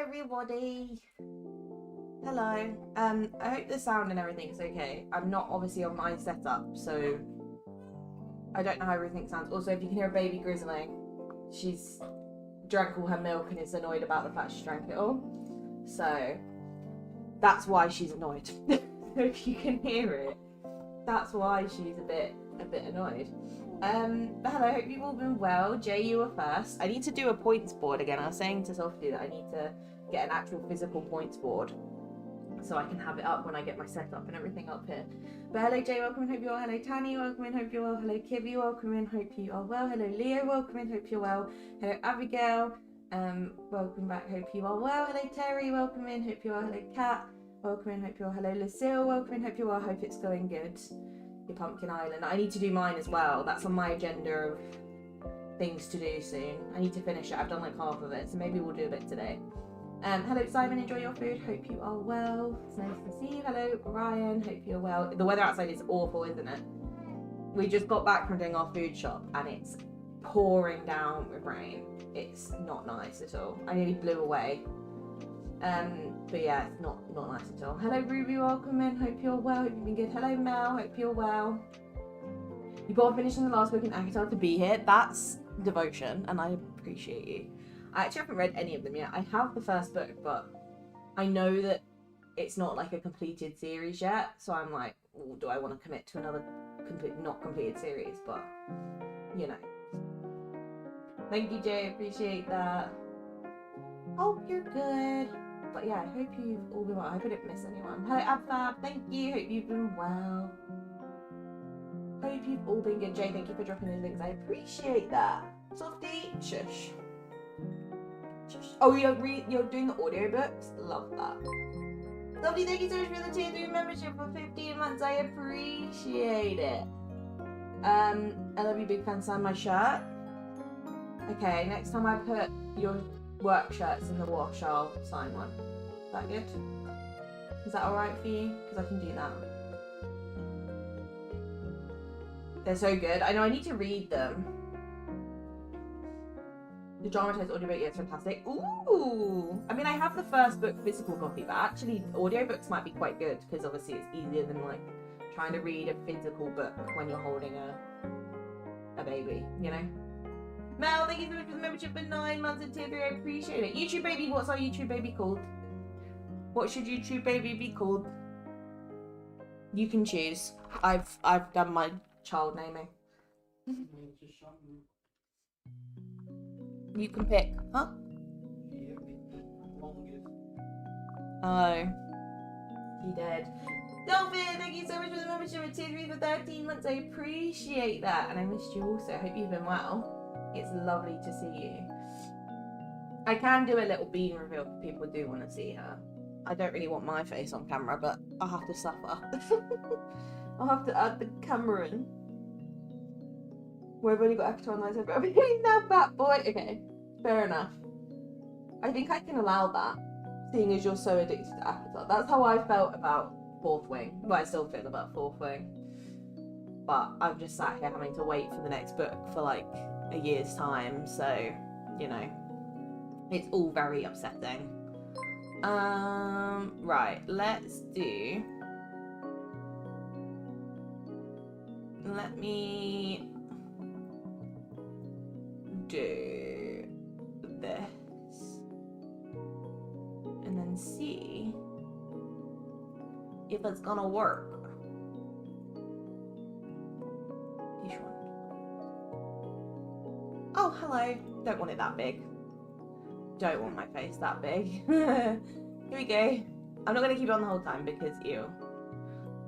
everybody. Hello. I hope the sound and everything's okay. I'm not obviously on my setup, so I don't know how everything sounds. Also, if you can hear a baby grizzling, she's drank all her milk and is annoyed about the fact she drank it all. So that's why she's annoyed. So if you can hear it, that's why she's a bit annoyed. But hello, hope you've all been well. Jay, you were first. I need to do a points board again. I was saying to Sophie that I need to get an actual physical points board so I can have it up when I get my setup and everything up here. But hello Jay, welcome and hope you're well. Hello Tani, welcome and hope you're well. Hello Kibby, welcome and hope you are well. Hello Leo, welcome and hope you're well. Hello Abigail, welcome back, hope you are well. Hello Terry, welcome in, hope you are. Hello Kat, welcome in, hope you are. Hello Lucille, welcome in, hope you are. Hope it's going good. Your Pumpkin Island. I need to do mine as well. That's on my agenda of things to do soon. I need to finish it. I've done like half of it, so maybe we'll do a bit today. Hello Simon, enjoy your food. Hope you are well. It's nice to see you. Hello Ryan, hope you're well. The weather outside is awful, isn't it? We just got back from doing our food shop and it's pouring down with rain. It's not nice at all. I nearly blew away. But yeah, it's not nice at all. Hello Ruby, welcome in. Hope you're well. Hope you've been good. Hello Mel, hope you're well. You got finishing the last book in Akatar to be here. That's devotion, and I appreciate you. I actually haven't read any of them yet. I have the first book, but I know that it's not like a completed series yet. So I'm like, oh, do I want to commit to another not completed series? But you know. Thank you, Jay. Appreciate that. Hope you're good. But yeah, I hope you've all been well. I hope I didn't miss anyone. Hello, Abfab. Thank you. Hope you've been well. Hope you've all been good. Jay, thank you for dropping those links. I appreciate that. Softy, shush. Shush. Oh, you're doing the audiobooks? Love that. Softy, thank you so much for the tier 3 membership for 15 months. I appreciate it. I love you, big fan. Sign my shirt. Okay, next time I put your work shirts in the wash, I'll sign one. Is that good? Is that alright for you? Because I can do that. They're so good. I know I need to read them. The dramatized audiobook, yeah, it's fantastic. Ooh! I mean, I have the first book physical copy, but actually audiobooks might be quite good because obviously it's easier than like trying to read a physical book when you're holding a baby, you know? Mel, thank you so much for the membership for 9 months in tier 3. I appreciate it. YouTube baby, what's our YouTube baby called? What should YouTube baby be called? You can choose. I've done my child naming. You can pick, huh? Oh, he did. Dolphin, thank you so much for the membership in tier 3 for 13 months. I appreciate that, and I missed you also. I hope you've been well. It's lovely to see you. I can do a little bean reveal if people do want to see her. I don't really want my face on camera, but I'll have to suffer. I'll have to add the camera in. We've only got Akatar on nice over. I'm hitting that fat boy. Okay, fair enough. I think I can allow that, seeing as you're so addicted to Akatar. That's how I felt about Fourth Wing. Well, I still feel about Fourth Wing. But I'm just sat here having to wait for the next book for like a year's time, so you know, it's all very upsetting. Right, let's do. Let me do this and then see if it's gonna work. Oh, hello. Don't want it that big. Don't want my face that big. Here we go. I'm not going to keep it on the whole time because, ew.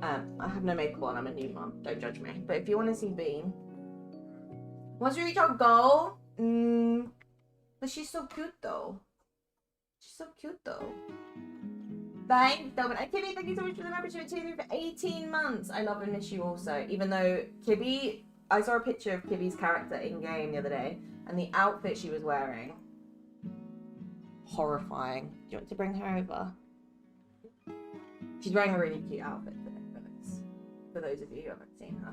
I have no makeup on. I'm a new mum. Don't judge me. But if you want to see Bean. Once we reach our goal. But she's so cute, though. She's so cute, though. Thanks, Delvin. And Kibby, thank you so much for the membership for 18 months. I love and miss you also. Even though Kibby... I saw a picture of Kibby's character in-game the other day, and the outfit she was wearing, horrifying. Do you want to bring her over? She's wearing a really cute outfit today, for those of you who haven't seen her.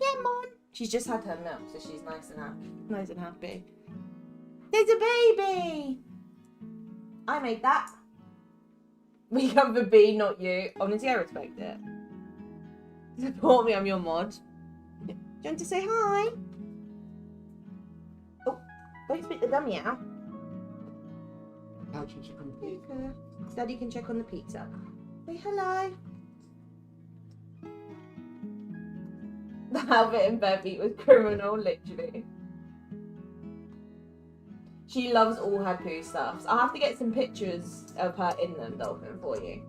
Yeah, Mom! She's just had her milk, so she's nice and happy. There's a baby! I made that. We come for B, not you. Honestly, I respect it. Support me, I'm your mod. Do you want to say hi? Oh, don't spit the dummy out. Daddy can check on the pizza. Say hello. The outfit in bare feet was criminal, literally. She loves all her poo stuffs. I'll have to get some pictures of her in them, Dolphin, for you.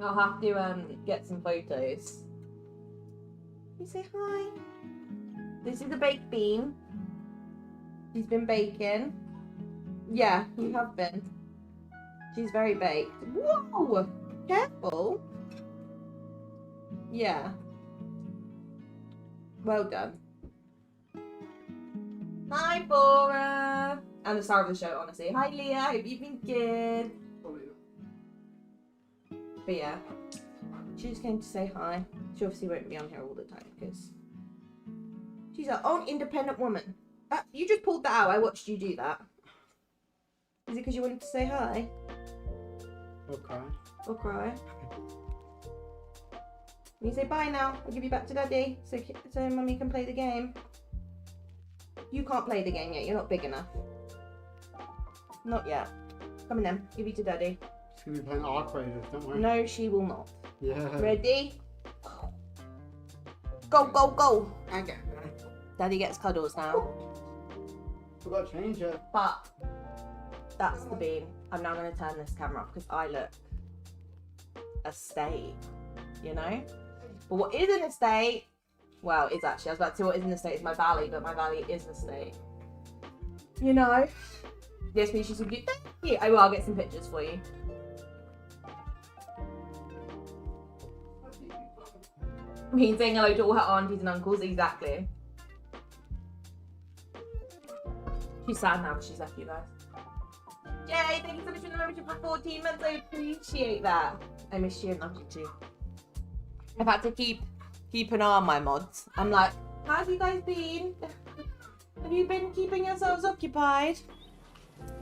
I'll have to get some photos. You say hi. This is a baked bean. She's been baking. Yeah, you have been. She's very baked. Whoa! Careful. Yeah. Well done. Hi, Fora! And the star of the show, honestly. Hi, Leah. Hope you've been good. But yeah, she's going to say hi. She obviously won't be on here all the time because she's her own independent woman. You just pulled that out. I watched you do that. Is it because you wanted to say hi? Or cry. Or cry. You say bye now. I'll give you back to Daddy so Mummy can play the game. You can't play the game yet. You're not big enough. Not yet. Come on then. Give you to Daddy. She's going to be playing Ark Raiders, don't we? No, she will not. Yeah. Ready? Go, go, go. Okay. Daddy gets cuddles now. Forgot to change it. But that's the beam. I'm now going to turn this camera off because I look a state, you know? But what is in a state, well, it's actually, I was about to say what is in the state is my valley, but my valley is the state. You know? Yes, please, she's so cute. Thank you. I will, I'll get some pictures for you. Me saying hello to all her aunties and uncles, exactly. She's sad now because she's left you guys. Jay, thank you so much for the membership for 14 months. I appreciate that. I miss you and love you too. I've had to keep an eye on my mods. I'm like, how have you guys been? Have you been keeping yourselves occupied?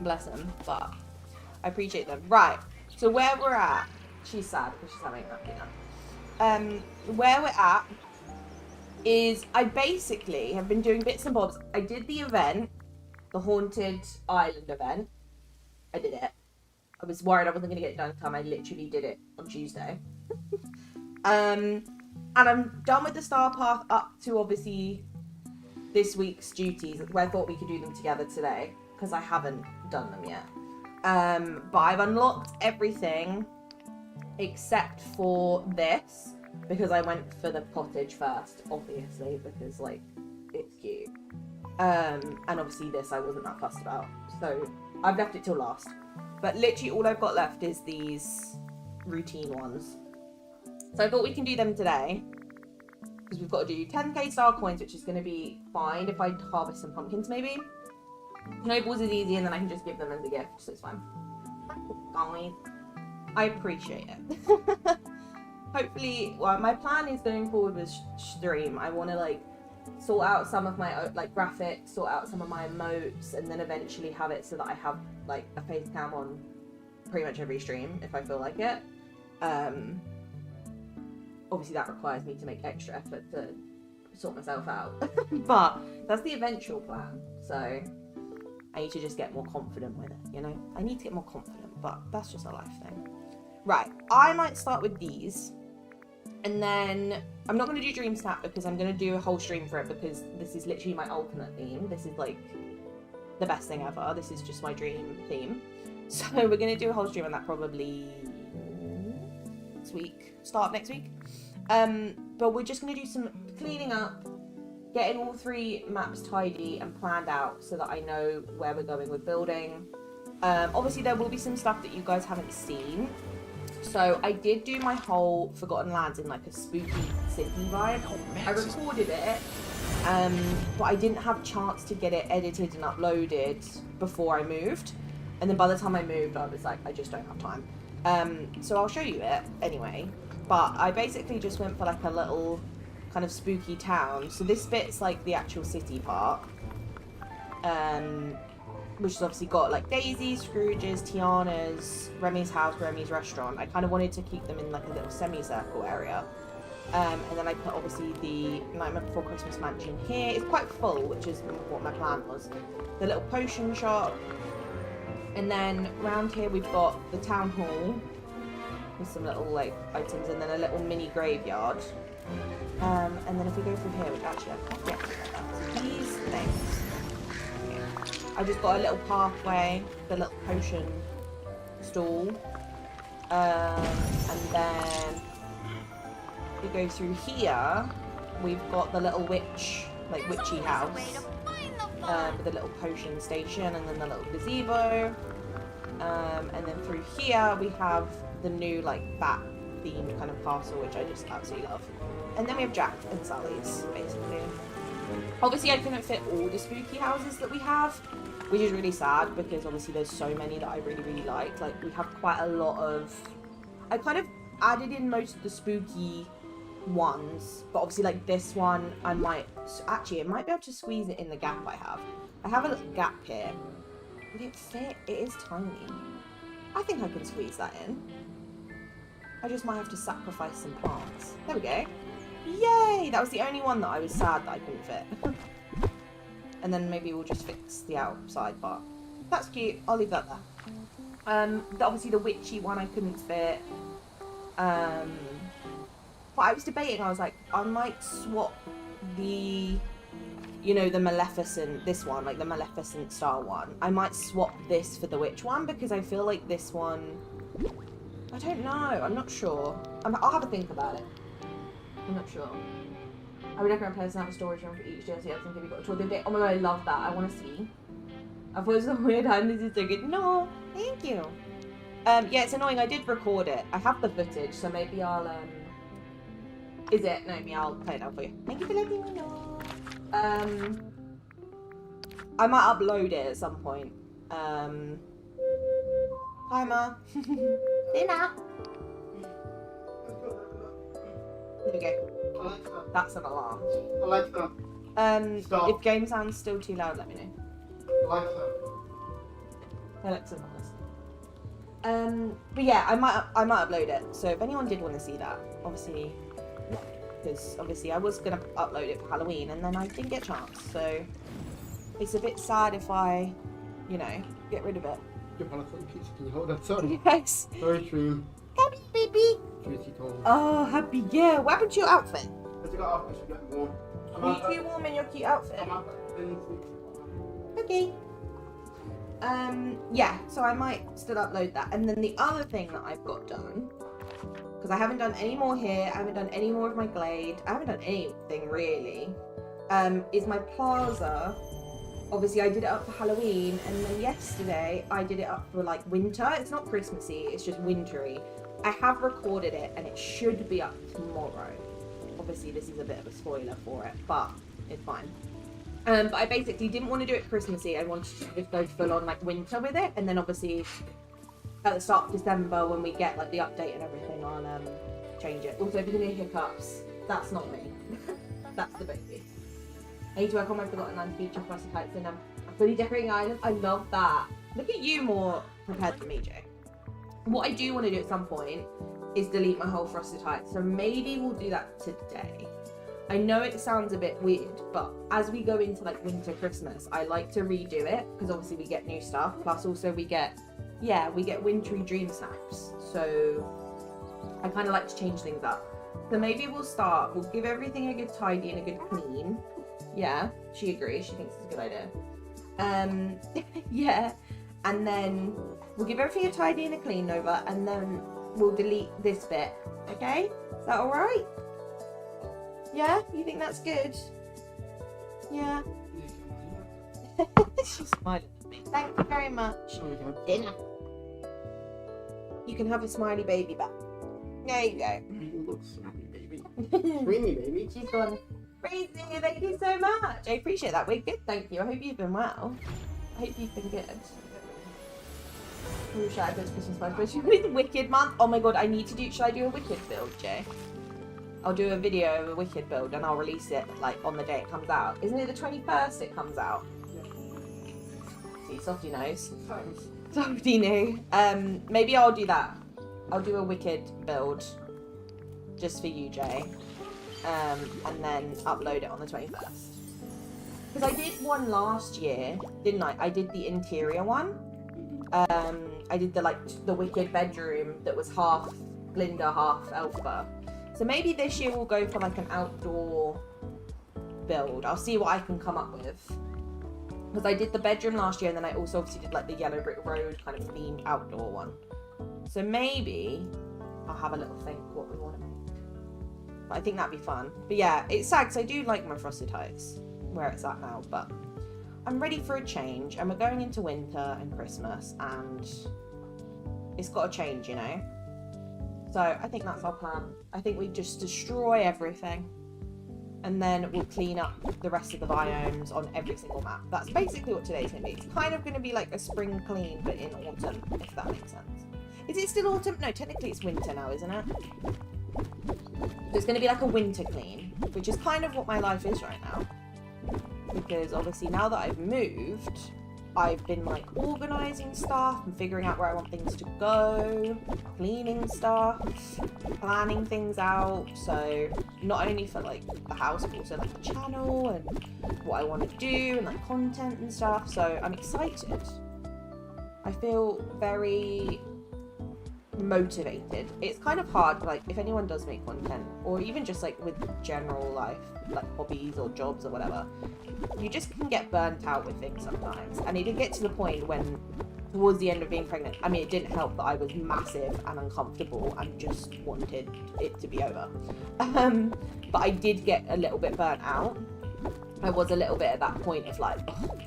Bless them, but I appreciate them. Right, so where we're at, she's sad because she's having a nap dinner. Where we're at is I basically have been doing bits and bobs. I did the event, the Haunted Island event. I did it. I was worried I wasn't going to get it done in time. I literally did it on Tuesday. And I'm done with the Star Path up to obviously this week's duties, where I thought we could do them together today, because I haven't done them yet. But I've unlocked everything except for this, because I went for the cottage first, obviously, because like it's cute. And obviously this I wasn't that fussed about, so I've left it till last. But literally all I've got left is these routine ones. So I thought we can do them today, because we've got to do 10k star coins, which is going to be fine if I harvest some pumpkins maybe. Snowballs is easy and then I can just give them as a gift, so it's fine. Guys, I appreciate it. Hopefully, well, my plan is going forward with stream. I want to like sort out some of my like graphics, sort out some of my emotes, and then eventually have it so that I have like a face cam on pretty much every stream if I feel like it. Obviously that requires me to make extra effort to sort myself out, but that's the eventual plan. So I need to just get more confident with it, you know? I need to get more confident, but that's just a life thing. Right, I might start with these, and then I'm not going to do Dream Snap because I'm going to do a whole stream for it, because this is literally my ultimate theme. This is like the best thing ever. This is just my dream theme. So we're going to do a whole stream on that probably next week, start next week. But we're just going to do some cleaning up, getting all 3 maps tidy and planned out so that I know where we're going with building. Obviously there will be some stuff that you guys haven't seen. So I did do my whole Forgotten Lands in like a spooky city vibe. I recorded it, but I didn't have a chance to get it edited and uploaded before I moved. And then by the time I moved, I was like, I just don't have time. So I'll show you it anyway. But I basically just went for like a little kind of spooky town. So this bit's like the actual city part. which has obviously got like Daisy's, Scrooge's, Tiana's, Remy's house, Remy's restaurant. I kind of wanted to keep them in like a little semicircle area. And then I put obviously the Nightmare Before Christmas mansion here. It's quite full, which is what my plan was. The little potion shop. And then around here we've got the town hall with some little like items, and then a little mini graveyard. And then if we go through here, which actually I can't get to that. So these things. Okay. I just got a little pathway, the little potion stall. And then we go through here, we've got the little witchy house, with the little potion station, and then the little gazebo, and then through here we have the new like bat themed kind of castle, which I just absolutely love. And then we have Jack and Sally's, basically. Obviously I couldn't fit all the spooky houses that we have, which is really sad because obviously there's so many that I really like. Like we have quite a lot of, I kind of added in most of the spooky ones, but obviously like this one I might actually be able to squeeze it in the gap I have. I have a little gap here. Would it fit? It is tiny. I think I can squeeze that in. I just might have to sacrifice some plants. There we go. Yay! That was the only one that I was sad that I couldn't fit. And then maybe we'll just fix the outside part. That's cute. I'll leave that there. Obviously the witchy one I couldn't fit. But I was debating, I was like, I might swap the, you know, the Maleficent, this one, like the Maleficent style one. I might swap this for the witch one because I feel like this one, I don't know, I'm not sure. I'll have a think about it. I'm not sure. I would recommend players have a storage room for each jersey. I think if you got a tour the other day. Oh my god, I love that. I want to see. I thought it was a weird hand. This is so good. No, thank you. Yeah, it's annoying. I did record it. I have the footage, so maybe I'll Is it? No, maybe I'll play it out for you. Thank you for letting me know. I might upload it at some point. Hi, Ma. Dinner. There we go. Alexa, That's an alarm. Alexa, stop. If game sounds still too loud, let me know. Alexa. Alexa's not listening. But yeah, I might upload it. So if anyone did want to see that, obviously, because obviously I was gonna upload it for Halloween and then I didn't get a chance. So it's a bit sad if I, you know, get rid of it. Your Alexa, can you hold that? Sorry. Yes. Sorry, stream. Happy baby. Juicy cold. Oh, happy. Yeah. What happened to your outfit? I just got off. I should get warm. Are you too warm in your cute outfit? Okay. Yeah, so I might still upload that. And then the other thing that I've got done, because I haven't done any more here, I haven't done any more of my glade, I haven't done anything really, is my plaza. Obviously I did it up for Halloween, and then yesterday I did it up for like winter. It's not Christmassy, it's just wintry. I have recorded it and it should be up tomorrow. Obviously this is a bit of a spoiler for it, but it's fine. But I basically didn't want to do it Christmassy. I wanted to just go full on like winter with it, and then obviously at the start of December when we get like the update and everything, I'll change it. Also, if you can hear hiccups, that's not me. That's the baby. I need to work on my Forgotten Lands feature for us types in a fully decorating island. I love that. Look at you more prepared than me, Jay. What I do want to do at some point is delete my whole Frosted Heights, so maybe we'll do that today. I know it sounds a bit weird, but as we go into like winter Christmas, I like to redo it because obviously we get new stuff. Plus also we get wintry dream snaps. So I kind of like to change things up. So maybe we'll give everything a good tidy and a good clean. Yeah, she agrees. She thinks it's a good idea. Yeah, and then we'll give everything a tidy and a clean over, and then we'll delete this bit. Okay, is that all right? Yeah, you think that's good? Yeah. She's smiling at me. Thank you very much. Dinner. You can have a smiley baby back. There you go. You look smiley, baby. Sweeney, baby. She's gone crazy. Thank you so much. I appreciate that. We're good, thank you. I hope you've been well. I hope you've been good. Ooh, should I go to Christmas celebration with Wicked month? Oh my god, I need to do. Should I do a Wicked build, Jay? I'll do a video of a Wicked build and I'll release it like on the day it comes out. Isn't it the 21st it comes out? Softy. Softy knows. Thanks. Softy knew. Maybe I'll do that. I'll do a wicked build just for you, Jay. And then upload it on the 21st. Because I did one last year, didn't I? I did the interior one. I did the wicked bedroom that was half Glinda, half Elphaba. So maybe this year we'll go for like an outdoor build. I'll see what I can come up with. Because I did the bedroom last year, and then I also obviously did like the Yellow Brick Road kind of themed outdoor one. So maybe I'll have a little think what we want to make. But I think that'd be fun. But yeah, it's sad because I do like my Frosted Heights where it's at now, but I'm ready for a change, and we're going into winter and Christmas, and it's got to change, you know? So I think that's our plan. I think we just destroy everything, and then we'll clean up the rest of the biomes on every single map. That's basically what today's going to be. It's kind of going to be like a spring clean, but in autumn, if that makes sense. Is it still autumn? No, technically it's winter now, isn't it? So it's going to be like a winter clean, which is kind of what my life is right now. Because obviously now that I've moved, I've been like organising stuff and figuring out where I want things to go, cleaning stuff, planning things out. So not only for like the house, but also like the channel and what I want to do and like content and stuff. So I'm excited. I feel very motivated. It's kind of hard, like if anyone does make content, or even just like with general life, like hobbies or jobs or whatever, you just can get burnt out with things sometimes. And it did get to the point when towards the end of being pregnant, I mean, it didn't help that I was massive and uncomfortable and just wanted it to be over. But I did get a little bit burnt out. I was a little bit at that point of like, ugh.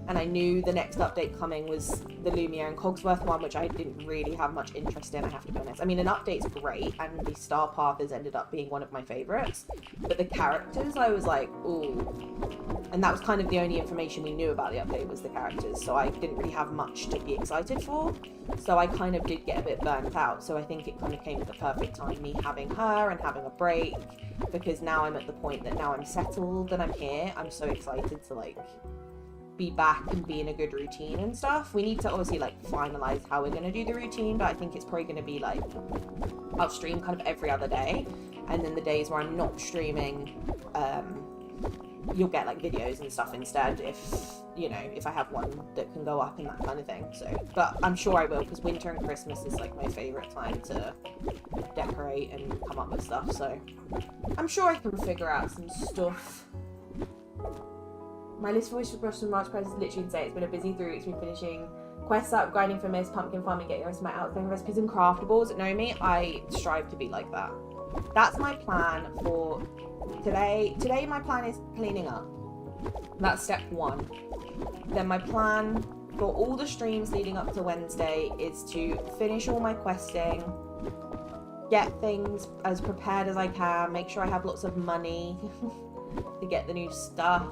And I knew the next update coming was the Lumiere and Cogsworth one, which I didn't really have much interest in, I have to be honest. I mean, an update's great, and the Star Path has ended up being one of my favourites, but the characters, I was like, ooh. And that was kind of the only information we knew about the update was the characters, so I didn't really have much to be excited for. So I kind of did get a bit burnt out, so I think it kind of came at the perfect time, me having her and having a break, because now I'm at the point that now I'm settled and I'm here. I'm so excited to like be back and be in a good routine and stuff. We need to obviously like finalize how we're going to do the routine, but I think it's probably going to be like I'll stream kind of every other day, and then the days where I'm not streaming, you'll get like videos and stuff instead, if you know, if I have one that can go up and that kind of thing. So, but I'm sure I will, because winter and Christmas is like my favorite time to decorate and come up with stuff, so I'm sure I can figure out some stuff. My list for wish for brush and March presents is literally insane. It's been a busy 3 weeks. Been finishing quests up, grinding for Mist, pumpkin farming, getting the rest of my outstanding recipes and craftables. Know me, I strive to be like that. That's my plan for today. Today my plan is cleaning up. That's step 1. Then my plan for all the streams leading up to Wednesday is to finish all my questing, get things as prepared as I can, make sure I have lots of money to get the new stuff.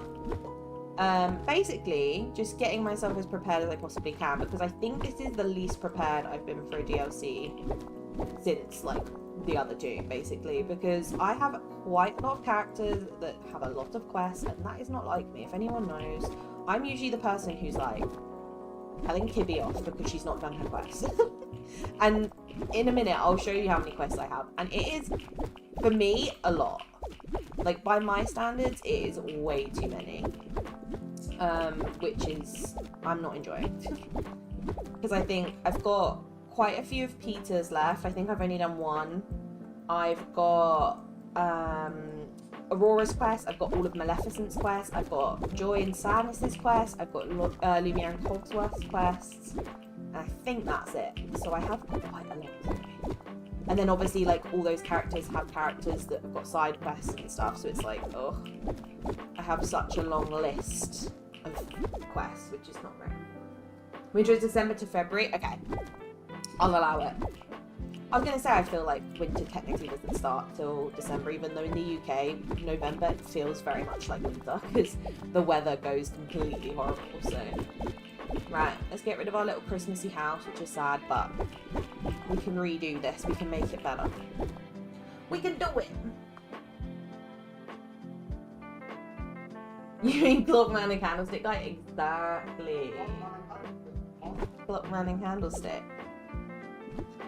Basically, just getting myself as prepared as I possibly can, because I think this is the least prepared I've been for a DLC since, like, the other two, basically, because I have quite a lot of characters that have a lot of quests, and that is not like me. If anyone knows, I'm usually the person who's, like, telling Kibby off because she's not done her quests. And in a minute, I'll show you how many quests I have, and it is, for me, a lot. Like, by my standards, it is way too many. Which is, I'm not enjoying. Because I think I've got quite a few of Peter's left. I think I've only done one. I've got Aurora's quest. I've got all of Maleficent's quests. I've got Joy and Sadness's quest. I've got Lumiere and Cogsworth's quests. And I think that's it. So I have quite a lot to do. And then obviously, like, all those characters have characters that have got side quests and stuff. So it's like, oh, I have such a long list of quests, which is not great. Winter is December to February. Okay, I'll allow it. I was going to say I feel like winter technically doesn't start till December, even though in the UK, November feels very much like winter because the weather goes completely horrible. So, right, let's get rid of our little Christmassy house, which is sad, but we can redo this. We can make it better. We can do it. You mean Clockman and Candlestick Guy? Exactly. Clockman and Candlestick.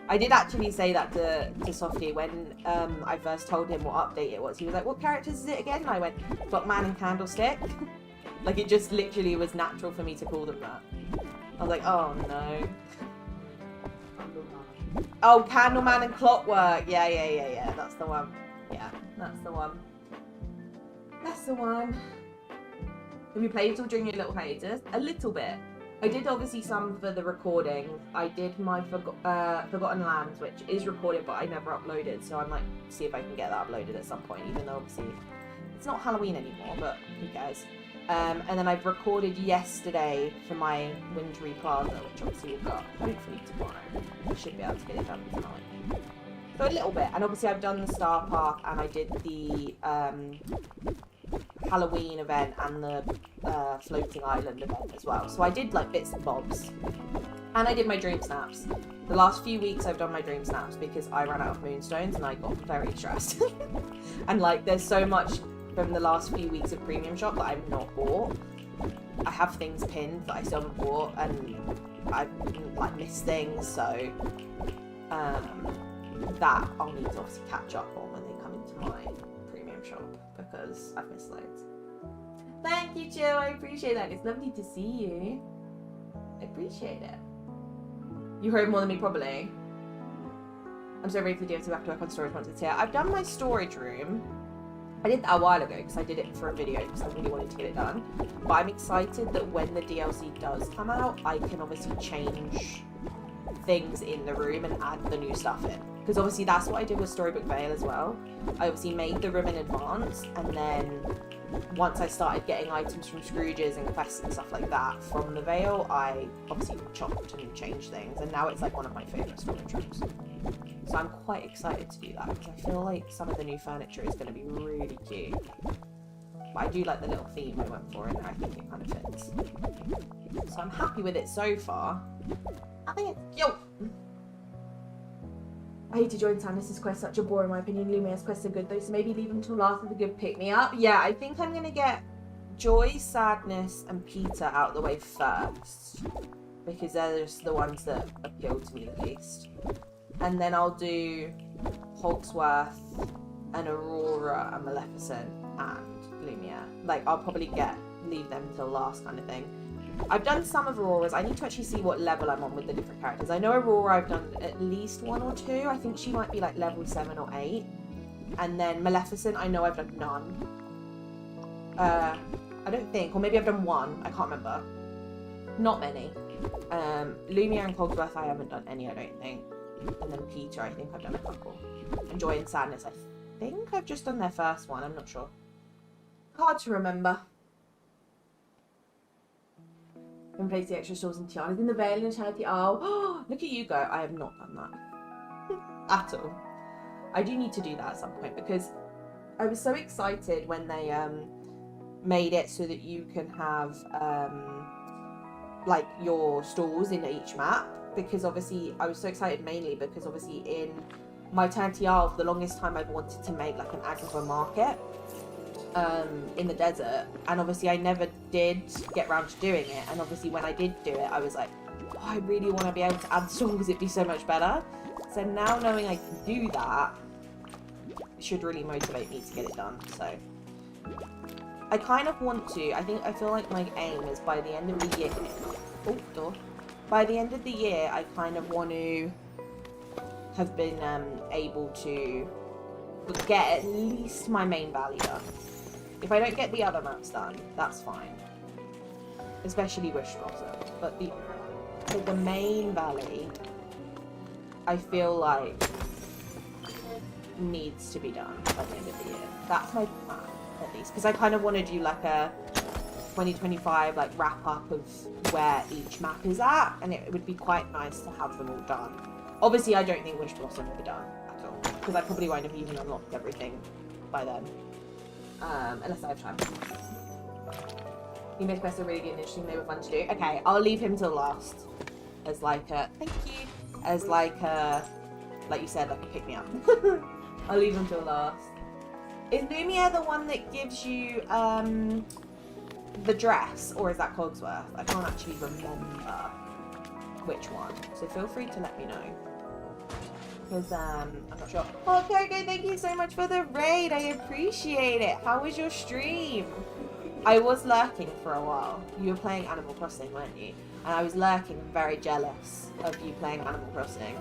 I did actually say that to Softy when I first told him what update it was. He was like, what characters is it again? And I went, Clockman and Candlestick. Like, it just literally was natural for me to call them that. I was like, oh no. Oh, Candleman and Clockwork. Yeah. That's the one. Yeah, that's the one. That's the one. Have you played it all during your little hiatus? A little bit. I did obviously some for the recording. I did my Forgotten Lands, which is recorded, but I never uploaded. So I might see if I can get that uploaded at some point, even though obviously it's not Halloween anymore, but who cares. And then I've recorded yesterday for my Wintry Plaza, which obviously we've got hopefully tomorrow. I should be able to get it done tonight. So a little bit. And obviously I've done the Star Park and I did the Halloween event and the Floating Island event as well. So I did like bits and bobs. And I did my Dream Snaps. The last few weeks I've done my Dream Snaps because I ran out of Moonstones and I got very stressed. And like there's so much from the last few weeks of Premium Shop that I've not bought. I have things pinned that I still haven't bought and I've like missed things, so that I'll need to obviously catch up on when they come into my Premium Shop because I've missed loads. Thank you, Jill. I appreciate that. It's lovely to see you. I appreciate it. You heard more than me, probably. I'm so ready for the DLC. We have to work on storage once it's here. I've done my storage room. I did that a while ago because I did it for a video because I really wanted to get it done. But I'm excited that when the DLC does come out, I can obviously change things in the room and add the new stuff in. Because obviously that's what I did with Storybook Vale as well. I obviously made the room in advance, and then once I started getting items from Scrooge's and quests and stuff like that from the Vale, I obviously chopped and changed things, and now it's like one of my favourite storage rooms. So I'm quite excited to do that because I feel like some of the new furniture is going to be really cute. But I do like the little theme I went for in there. I think it kind of fits. So I'm happy with it so far. I think it's cute. I hate to join Tannis's quest, such a bore in my opinion. Lumia's quests are good though, so maybe leave them till after the good pick me up. Yeah, I think I'm going to get Joy, Sadness and Peter out of the way first. Because they're just the ones that appeal to me the least. And then I'll do Hogsworth and Aurora and Maleficent and Lumia. Like, I'll probably leave them till last kind of thing. I've done some of Aurora's. I need to actually see what level I'm on with the different characters. I know Aurora I've done at least 1 or 2. I think she might be like level 7 or 8. And then Maleficent, I know I've done none. I don't think, or maybe I've done 1. I can't remember. Not many. Lumia and Cogsworth I haven't done any, I don't think. And then Peter, I think I've done a couple. And Joy and Sadness, I think I've just done their first one. I'm not sure. Hard to remember. And place the extra stores and tiaras in the Vale and Charity. Oh, look at you go. I have not done that. At all. I do need to do that at some point because I was so excited when they made it so that you can have like your stalls in each map. Because obviously I was so excited mainly because obviously in my Eternity Isle for the longest time I've wanted to make like an Agrabah market in the desert, and obviously I never did get around to doing it, and obviously when I did do it I was like, oh, I really want to be able to add stalls, it'd be so much better. So now knowing I can do that should really motivate me to get it done. So I kind of want to, I feel like my aim is by the end of the year, oh, door. By the end of the year, I kind of want to have been able to get at least my main valley done. If I don't get the other maps done, that's fine. Especially Wish Blossom. But the main valley, I feel like needs to be done by the end of the year. That's my plan, at least. Because I kind of want to do like a 2025 like wrap up of where each map is at, and it would be quite nice to have them all done. Obviously I don't think Wish Blossom will be done at all because I probably won't have even unlocked everything by then, unless I have time. You made quests are really good and interesting, they were fun to do. Okay, I'll leave him till last as like a thank you, as like you said, like a pick me up. I'll leave him till last. Is Lumia the one that gives you the dress, or is that Cogsworth? I can't actually remember which one. So feel free to let me know. Because I'm not sure. Oh, Coco, thank you so much for the raid. I appreciate it. How was your stream? I was lurking for a while. You were playing Animal Crossing, weren't you? And I was lurking, very jealous of you playing Animal Crossing.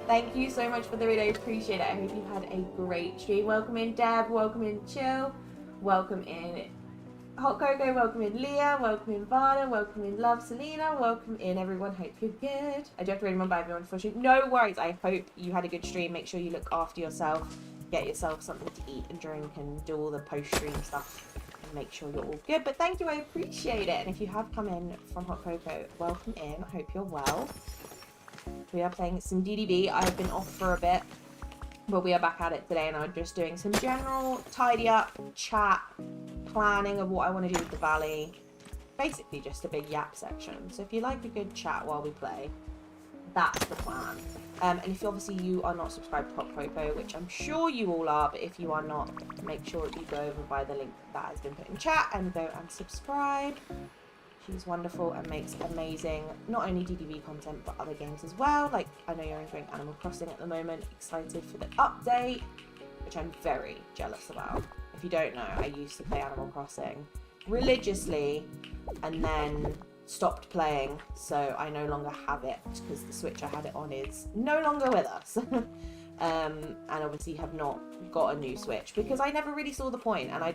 Thank you so much for the raid. I appreciate it. I hope you've had a great stream. Welcome in, Deb. Welcome in, Chill. Welcome in, Hot Coco. Welcome in, Leah. Welcome in, Vana. Welcome in, Love, Selena. Welcome in, everyone. Hope you're good. I do have to read them by everyone for stream. No worries. I hope you had a good stream. Make sure you look after yourself. Get yourself something to eat and drink and do all the post-stream stuff. And make sure you're all good. But thank you. I appreciate it. And if you have come in from Hot Coco, welcome in. I hope you're well. We are playing some DDB. I've been off for a bit, but we are back at it today, and I'm just doing some general tidy up, chat, planning of what I want to do with the valley. Basically just a big yap section. So if you like a good chat while we play, that's the plan. And if obviously you are not subscribed to Hot Coco, which I'm sure you all are, but if you are not, make sure that you go over by the link that has been put in chat and go and subscribe. She's wonderful and makes amazing, not only DDB content, but other games as well. Like, I know you're enjoying Animal Crossing at the moment. Excited for the update, which I'm very jealous about. If you don't know, I used to play Animal Crossing religiously and then stopped playing. So I no longer have it because the Switch I had it on is no longer with us. And obviously have not got a new Switch because I never really saw the point. And I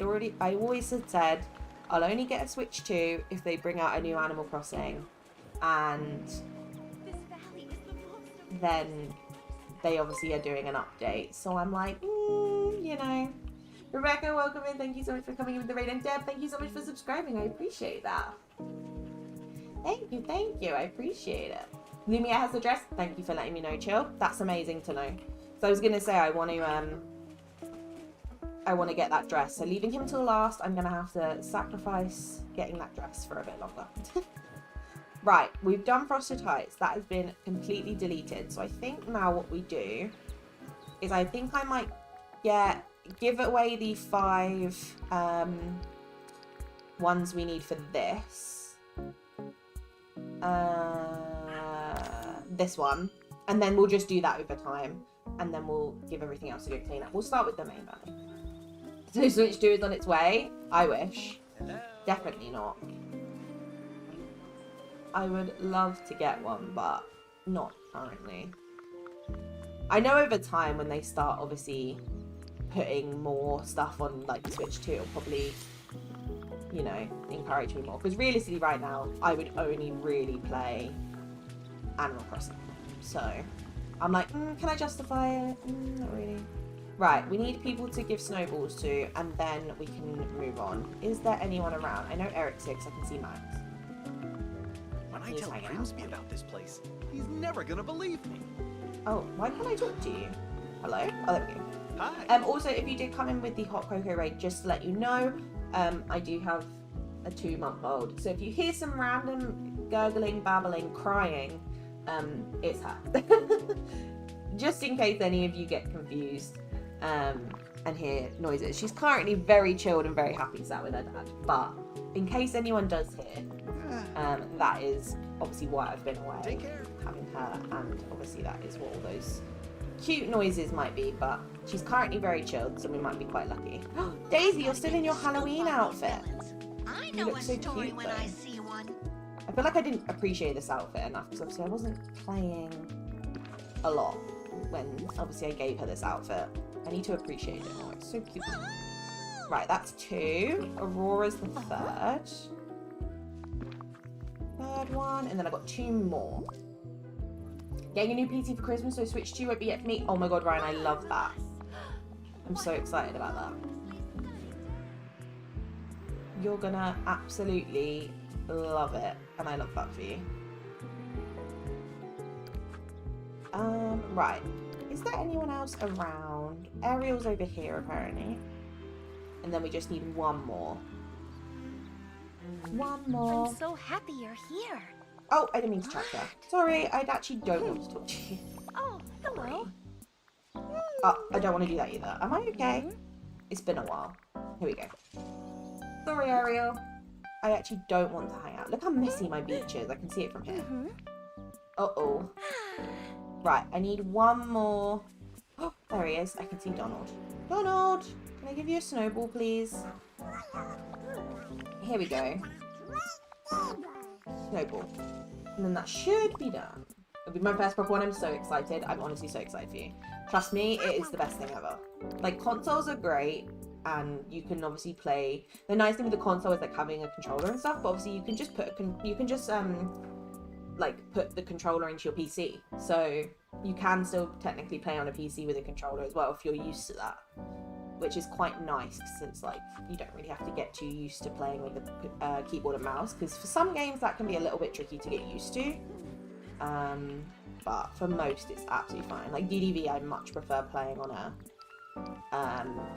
always had said, I'll only get a Switch 2 if they bring out a new Animal Crossing, and then they obviously are doing an update. So I'm like, you know. Rebecca, welcome in. Thank you so much for coming in with the raid. And Deb, thank you so much for subscribing. I appreciate that. Thank you. I appreciate it. Lumia has the dress. Thank you for letting me know, Chill. That's amazing to know. So I was going to say I want to get that dress. So leaving him till last, I'm going to have to sacrifice getting that dress for a bit longer. Right, we've done Frosted Heights. That has been completely deleted. So I think now what we do is I think I might give away the 5 ones we need for this. This one. And then we'll just do that over time. And then we'll give everything else a good clean up. We'll start with the main valley. So Switch 2 is on its way. I wish. Hello. Definitely not. I would love to get one, but not currently. I know over time when they start obviously putting more stuff on like Switch 2, it'll probably, you know, encourage me more. Because realistically right now, I would only really play Animal Crossing. So I'm like, can I justify it? Not really. Right, we need people to give snowballs to, and then we can move on. Is there anyone around? I know Eric's here because I can see Max. When I tell Grimsby about this place, he's never gonna believe me. Oh, why can't I talk to you? Hello? Oh, there we go. Hi. Also, if you did come in with the Hot Coco raid, just to let you know, I do have a 2-month-old. So if you hear some random gurgling, babbling, crying, it's her. Just in case any of you get confused. And hear noises. She's currently very chilled and very happy sat with her dad. But in case anyone does hear, that is obviously why I've been away. Take care. Having her, and obviously that is what all those cute noises might be. But she's currently very chilled, so we might be quite lucky. Daisy, you're still in your Halloween outfit. I You know look a so story cute, when though. I see one. I feel like I didn't appreciate this outfit enough because obviously I wasn't playing a lot when obviously I gave her this outfit. I need to appreciate it more. It's so cute. Right, that's 2. Aurora's the 3rd. Third one. And then I've got 2 more. Getting a new PC for Christmas, so Switch 2 won't be yet for me. Oh my god, Ryan, I love that. I'm so excited about that. You're gonna absolutely love it. And I love that for you. Right. Is there anyone else around? Ariel's over here, apparently. And then we just need 1 more. 1 more. I'm so happy you're here. Oh, I didn't mean to chat to her. Sorry, I actually don't want to talk to you. Oh, hello. Oh, I don't want to do that either. Am I okay? It's been a while. Here we go. Sorry, Ariel. I actually don't want to hang out. Look how messy my beach is. I can see it from here. Uh-oh. Right, I need one more. Oh, there he is. I can see Donald. Donald, can I give you a snowball, please? Here we go. Snowball. And then that should be done. It'll be my first proper one. I'm so excited. I'm honestly so excited for you. Trust me, it is the best thing ever. Like, consoles are great, and you can obviously play. The nice thing with the console is like having a controller and stuff. But obviously, you can just put like put the controller into your PC, so you can still technically play on a PC with a controller as well if you're used to that, which is quite nice since like you don't really have to get too used to playing with a keyboard and mouse, because for some games that can be a little bit tricky to get used to, but for most it's absolutely fine. Like DDV, I much prefer playing on a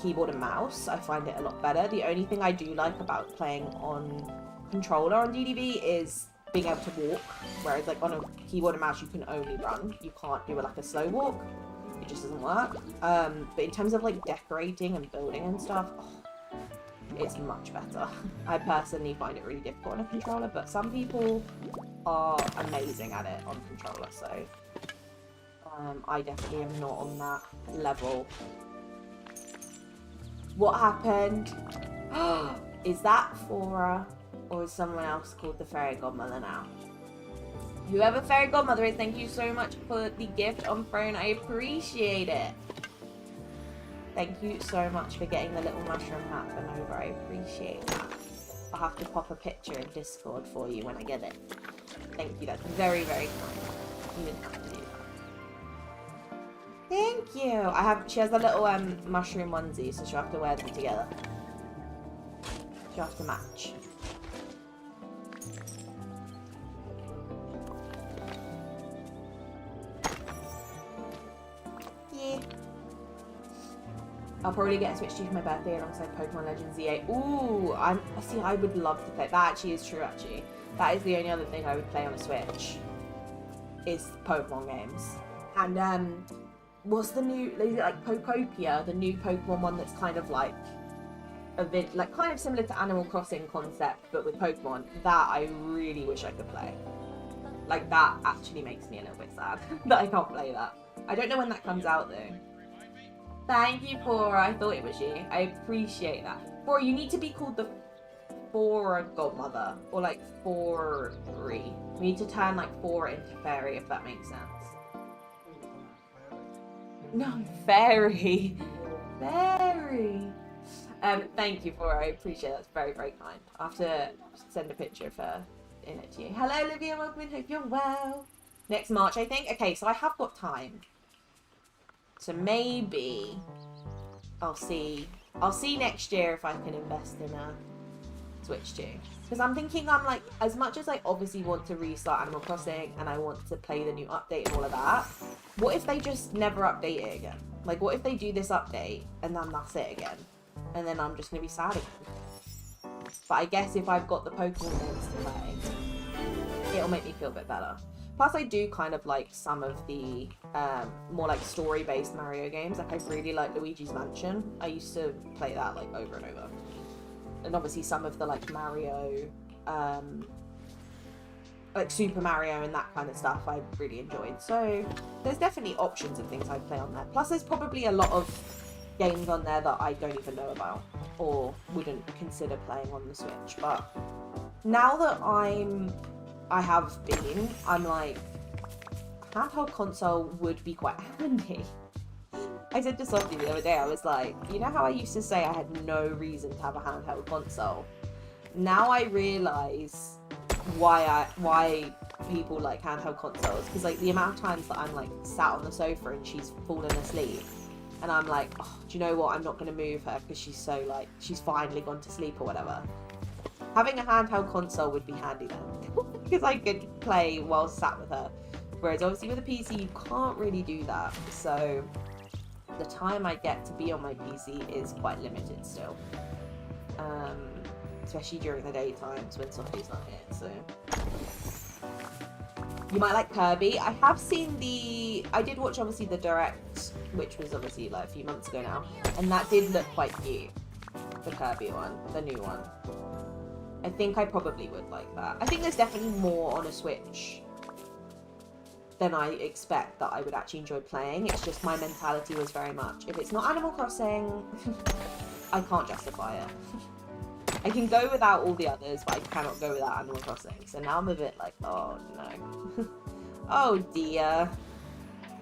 keyboard and mouse. I find it a lot better. The only thing I do like about playing on controller on DDV is being able to walk, whereas like on a keyboard and mouse you can only run. You can't do like a slow walk. It just doesn't work. But in terms of like decorating and building and stuff, it's much better. I personally find it really difficult on a controller, but some people are amazing at it on controller, so I definitely am not on that level. What happened? Is that Fora? Or is someone else called the fairy godmother now? Whoever fairy godmother is, thank you so much for the gift on phone. I appreciate it. Thank you so much for getting the little mushroom hat for Nova. I appreciate that. I'll have to pop a picture in Discord for you when I get it. Thank you. That's very, very kind. You didn't have to do that. Thank you. She has a little mushroom onesie, so she'll have to wear them together. She'll have to match. I'll probably get a Switch 2 for my birthday alongside Pokemon Legends Z8. Ooh, I would love to play. That actually is true, actually. That is the only other thing I would play on a Switch. Is Pokemon games. And, what's the new, is it like Pokopia? The new Pokemon one that's kind of like, kind of similar to Animal Crossing concept, but with Pokemon. That I really wish I could play. Like, that actually makes me a little bit sad that I can't play that. I don't know when that comes out, though. Thank you, Fora. I thought it was you. I appreciate that. Fora, you need to be called the Fora godmother. Or like Fairy. We need to turn like Fora into fairy, if that makes sense. No, fairy. Fairy. Thank you, Fora. I appreciate it. That's very, very kind. I'll have to send a picture of her in it to you. Hello, Olivia. Welcome in. Hope you're well. Next March, I think. Okay, so I have got time. So maybe I'll see next year if I can invest in a Switch 2. Because I'm thinking, I'm like, as much as I obviously want to restart Animal Crossing and I want to play the new update and all of that, what if they just never update it again? Like, what if they do this update and then that's it again? And then I'm just going to be sad again. But I guess if I've got the Pokemon games to play, it'll make me feel a bit better. Plus, I do kind of like some of the more like story-based Mario games. Like, I really like Luigi's Mansion. I used to play that like over and over. And obviously some of the like Mario, like Super Mario and that kind of stuff I really enjoyed. So there's definitely options of things I play on there. Plus, there's probably a lot of games on there that I don't even know about or wouldn't consider playing on the Switch. But now that I'm like, handheld console would be quite handy. I said to Sophie the other day, I was like, you know how I used to say I had no reason to have a handheld console? Now I realise why people like handheld consoles, because like the amount of times that I'm like sat on the sofa and she's fallen asleep and I'm like, oh, do you know what, I'm not going to move her because she's so like, she's finally gone to sleep or whatever. Having a handheld console would be handy then, because I could play while sat with her. Whereas obviously with a PC, you can't really do that. So the time I get to be on my PC is quite limited still. Especially during the daytimes when Sophie's not here, so. You might like Kirby. I have seen I did watch obviously the Direct, which was obviously like a few months ago now. And that did look quite cute. The Kirby one, the new one. I think I probably would like that. I think there's definitely more on a Switch than I expect that I would actually enjoy playing. It's just my mentality was very much, if it's not Animal Crossing, I can't justify it. I can go without all the others, but I cannot go without Animal Crossing. So now I'm a bit like, oh no. Oh dear.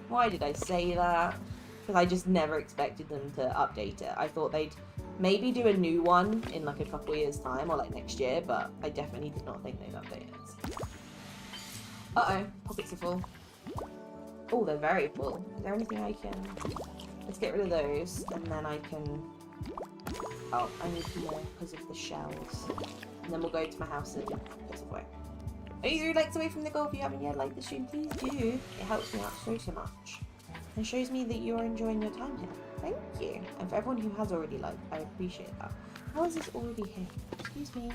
Why did I say that? Because I just never expected them to update it. I thought they'd maybe do a new one in like a couple years time or like next year, but I definitely did not think they'd update it. Uh-oh, pockets are full. Oh, they're very full. Is there anything I can... Let's get rid of those, and then I can... Oh, I need more because of the shells. And then we'll go to my house and put some away. Are you 3 likes away from the goal? If you haven't yet liked the stream, please do. It helps me out so much. And shows me that you are enjoying your time here. Thank you. And for everyone who has already liked, I appreciate that. How is this already here? Excuse me.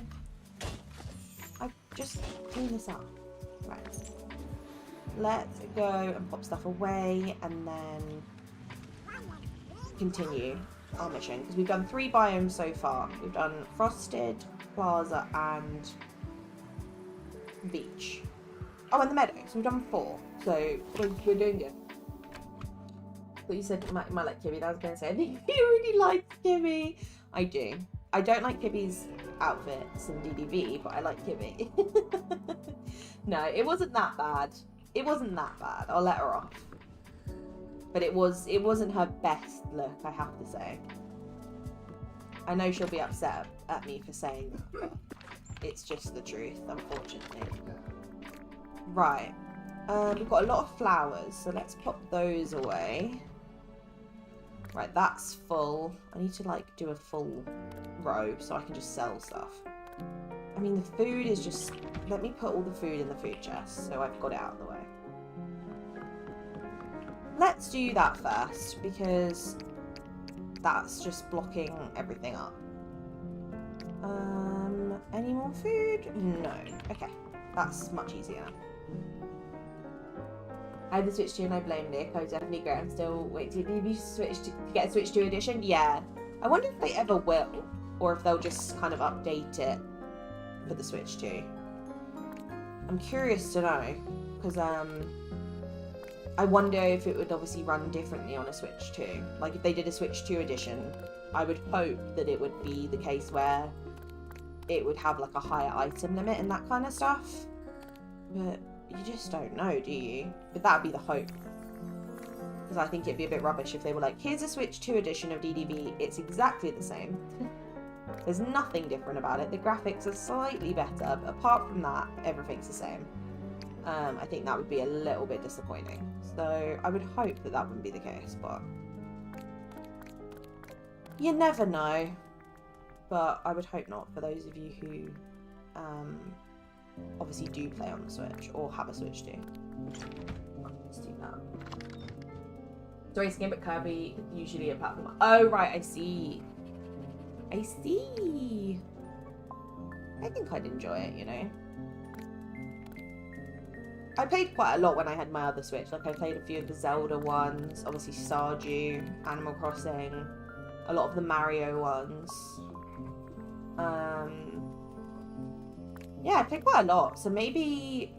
I just cleaned this up. Right. Let's go and pop stuff away and then continue our mission. Because we've done 3 biomes so far. We've done Frosted, Plaza, and Beach. Oh, and the Meadows. We've done 4. So we're doing good. But you said you might like Kibby. I was going to say, I think you really like Kibby. I do. I don't like Kibby's outfits in DDV, but I like Kibby. No, it wasn't that bad. It wasn't that bad. I'll let her off. But it wasn't her best look, I have to say. I know she'll be upset at me for saying that, but it's just the truth, unfortunately. Right. We've got a lot of flowers, so let's pop those away. Right, that's full. I need to like do a full row so I can just sell stuff. I mean, the food is just... Let me put all the food in the food chest so I've got it out of the way. Let's do that first because that's just blocking everything up. Any more food? No. Okay, that's much easier. I had the Switch 2 and I blame Nick. I was definitely great. I'm still waiting to get a Switch 2 edition. Yeah. I wonder if they ever will, or if they'll just kind of update it for the Switch 2. I'm curious to know, because I wonder if it would obviously run differently on a Switch 2. Like if they did a Switch 2 edition, I would hope that it would be the case where it would have like a higher item limit and that kind of stuff. But you just don't know, do you? But that would be the hope. Because I think it'd be a bit rubbish if they were like, here's a Switch 2 edition of DDV. It's exactly the same. There's nothing different about it. The graphics are slightly better, but apart from that, everything's the same. I think that would be a little bit disappointing. So I would hope that that wouldn't be the case, but you never know. But I would hope not for those of you who obviously do play on the Switch or have a Switch 2. Let's do that. Sorry, Skin, but Kirby usually a platform. Oh, right, I see. I see. I think I'd enjoy it, you know. I played quite a lot when I had my other Switch. Like, I played a few of the Zelda ones, obviously Stardew, Animal Crossing, a lot of the Mario ones. Yeah, I played quite a lot, so maybe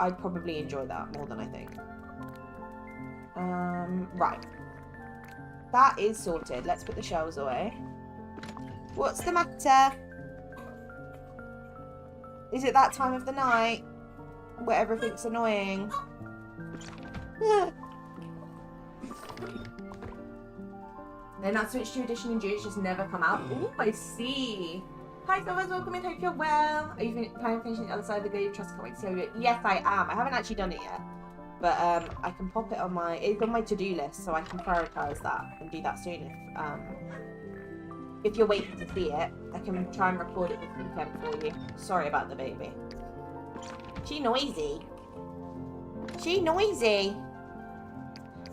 I'd probably enjoy that more than I think. Right. That is sorted. Let's put the shells away. What's the matter? Is it that time of the night where everything's annoying? They're not Switch 2 edition in June, it's just never come out. Ooh, I see. Hi, Silvers, welcome in, hope you're well. Are you planning on finishing the other side of the Glade of Trust? Can't wait to see it. Yes, I am. I haven't actually done it yet. But I can pop it on my... It's on my to-do list, so I can prioritise that and do that soon if you're waiting to see it. I can try and record it this weekend for you. Sorry about the baby. She noisy. She noisy.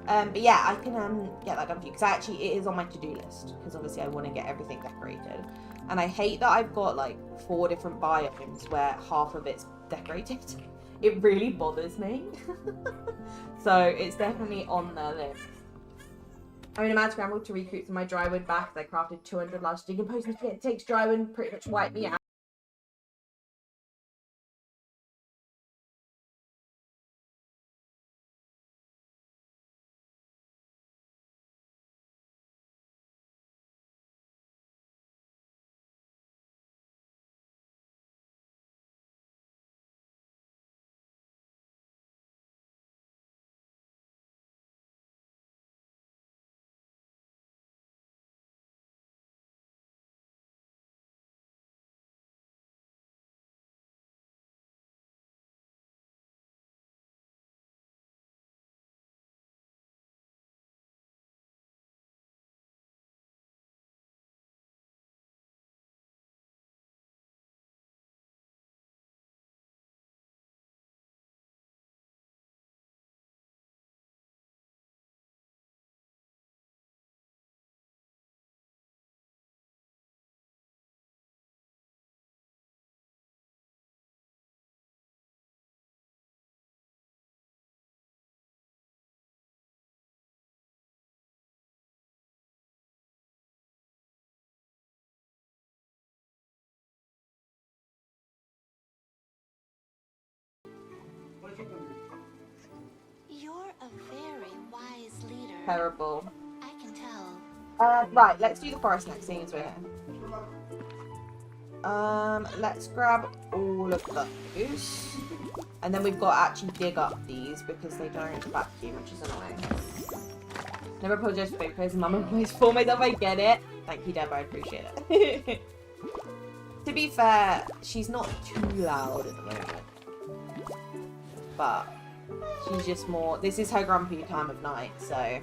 But yeah, I can get that done for you. Because it is on my to-do list. Because obviously I want to get everything decorated. And I hate that I've got like 4 different biomes where half of it's decorated. It really bothers me. So it's definitely on the list. I'm in a mad scramble to recruit some of my drywood back. I crafted 200 large digging posts. It takes drywood, pretty much wipe me out. You're a very wise leader. Terrible. I can tell. Right, let's do the forest next, seeing as we're here. Let's grab all of those. And then we've got to actually dig up these because they don't vacuum, which is annoying. Never apologise for baby praise. Mum always for myself. I get it. Thank you, Deb. I appreciate it. To be fair, she's not too loud at the moment. But she's just more... This is her grumpy time of night, so...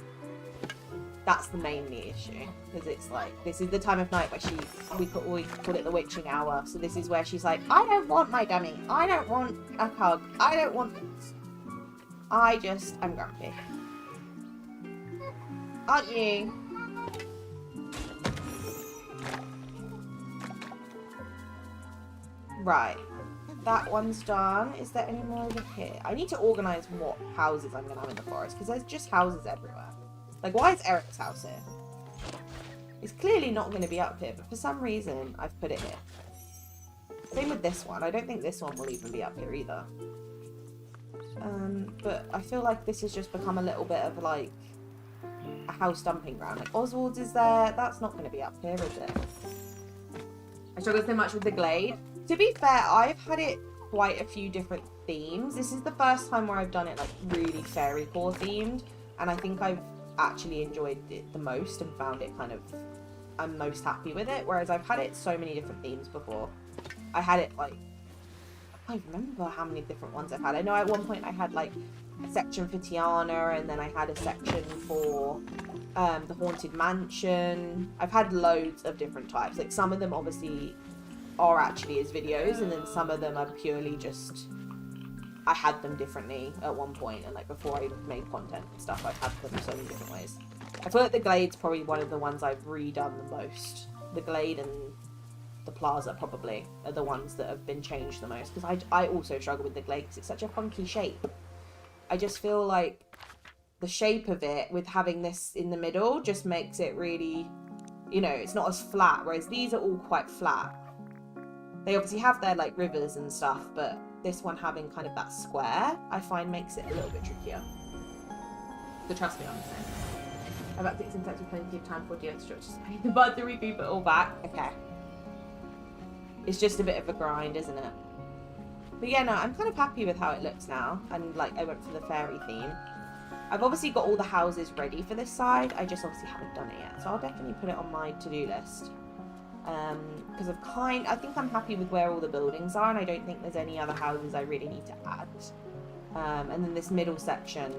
That's the mainly issue. Because it's like... This is the time of night where she... We call it the witching hour. So this is where she's like, I don't want my dummy. I don't want a hug. I don't want... I just... I'm grumpy. Aren't you? Right. That one's done. Is there any more over here? I need to organise what houses I'm going to have in the forest. Because there's just houses everywhere. Like, why is Eric's house here? It's clearly not going to be up here. But for some reason, I've put it here. Same with this one. I don't think this one will even be up here either. But I feel like this has just become a little bit of, like, a house dumping ground. Like, Oswald's is there. That's not going to be up here, is it? I struggle so much with the glade. To be fair, I've had it quite a few different themes. This is the first time where I've done it, like, really fairy core themed. And I think I've actually enjoyed it the most and found it kind of... I'm most happy with it. Whereas I've had it so many different themes before. I had it, like... I don't remember how many different ones I've had. I know at one point I had, like, a section for Tiana, and then I had a section for the Haunted Mansion. I've had loads of different types. Like, some of them obviously are actually as videos, and then some of them are purely just... I had them differently at one point, and like before I even made content and stuff, I've had them so many different ways. I feel like the Glade's probably one of the ones I've redone the most. The Glade and the Plaza probably are the ones that have been changed the most, because I also struggle with the Glade because it's such a funky shape. I just feel like the shape of it, with having this in the middle, just makes it really, you know, it's not as flat, whereas these are all quite flat. They obviously have their, like, rivers and stuff, but this one having kind of that square, I find makes it a little bit trickier. But trust me, I'm the same. I've acted since with plenty of time for the earth structures to pay the bud to recoup it all back. Okay. It's just a bit of a grind, isn't it? But yeah, no, I'm kind of happy with how it looks now. And, like, I went for the fairy theme. I've obviously got all the houses ready for this side. I just obviously haven't done it yet. So I'll definitely put it on my to-do list. Because I think I'm happy with where all the buildings are, and I don't think there's any other houses I really need to add. And then this middle section,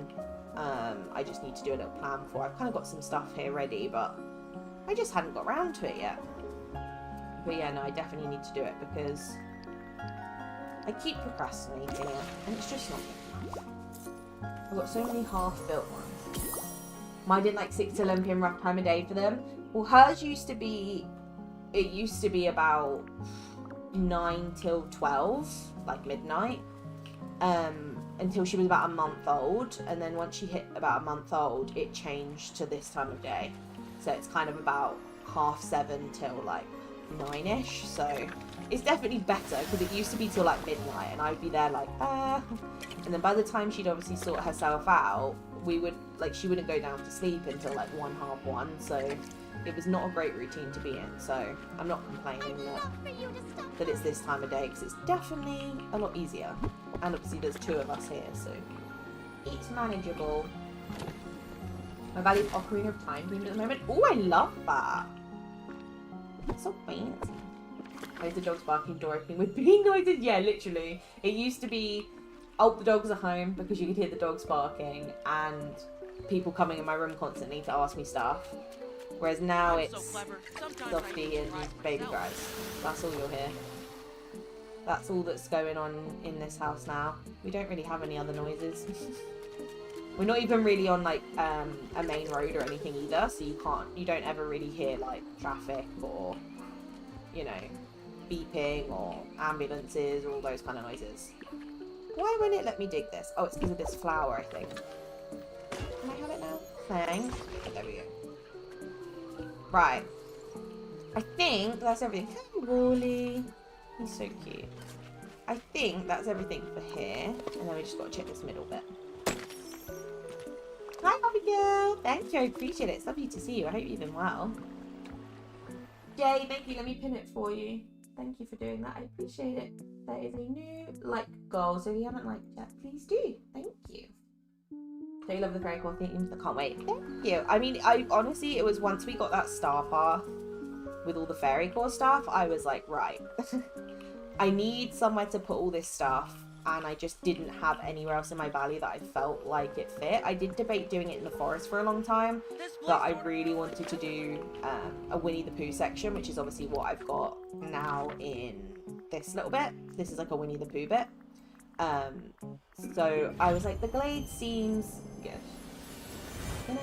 I just need to do a little plan for. I've kind of got some stuff here ready, but I just hadn't got around to it yet. But yeah, no, I definitely need to do it because I keep procrastinating it, and it's just not good enough. I've got so many half-built ones. Mine did like 6 to 11 p.m. rough time of day for them. Well, hers used to be... It used to be about 9 till 12, like midnight, until she was about a month old. And then once she hit about a month old, it changed to this time of day. So it's kind of about 7:30 till like 9ish. So it's definitely better, because it used to be till like midnight, and I'd be there like, And then by the time she'd obviously sort herself out, we would, like, she wouldn't go down to sleep until like 1:30. So it was not a great routine to be in, so I'm not complaining that it's this time of day, because it's definitely a lot easier. And obviously there's 2 of us here, so it's manageable. My value's Ocarina of Time themed at the moment. Oh, I love that. It's so fancy. There's the dogs barking, door opening with bee noises. Yeah, literally. It used to be, oh, the dogs are home, because you could hear the dogs barking, and people coming in my room constantly to ask me stuff. Whereas now it's Softy and baby cries. That's all you'll hear. That's all that's going on in this house now. We don't really have any other noises. We're not even really on like a main road or anything either, so you don't ever really hear like traffic or, you know, beeping or ambulances or all those kind of noises. Why won't it let me dig this? Oh, it's because of this flower, I think. Can I have it now? Thanks. There we go. Right. I think that's everything. Hey, Wally. He's so cute. I think that's everything for here. And then we just got to check this middle bit. girl. Thank you. I appreciate it. It's lovely to see you. I hope you've been well. Jay, thank you. Let me pin it for you. Thank you for doing that. I appreciate it. There is a new like goal, so if you haven't liked yet, please do. Thank you. So you love the fairy core themes. I can't wait. Thank you. I mean, I honestly, it was once we got that star path with all the fairy core stuff, I was like, right, I need somewhere to put all this stuff, and I just didn't have anywhere else in my valley that I felt like it fit. I did debate doing it in the forest for a long time, but I really wanted to do a Winnie the Pooh section, which is obviously what I've got now in this little bit. This is like a Winnie the Pooh bit. So I was like, the glade seems good, you know?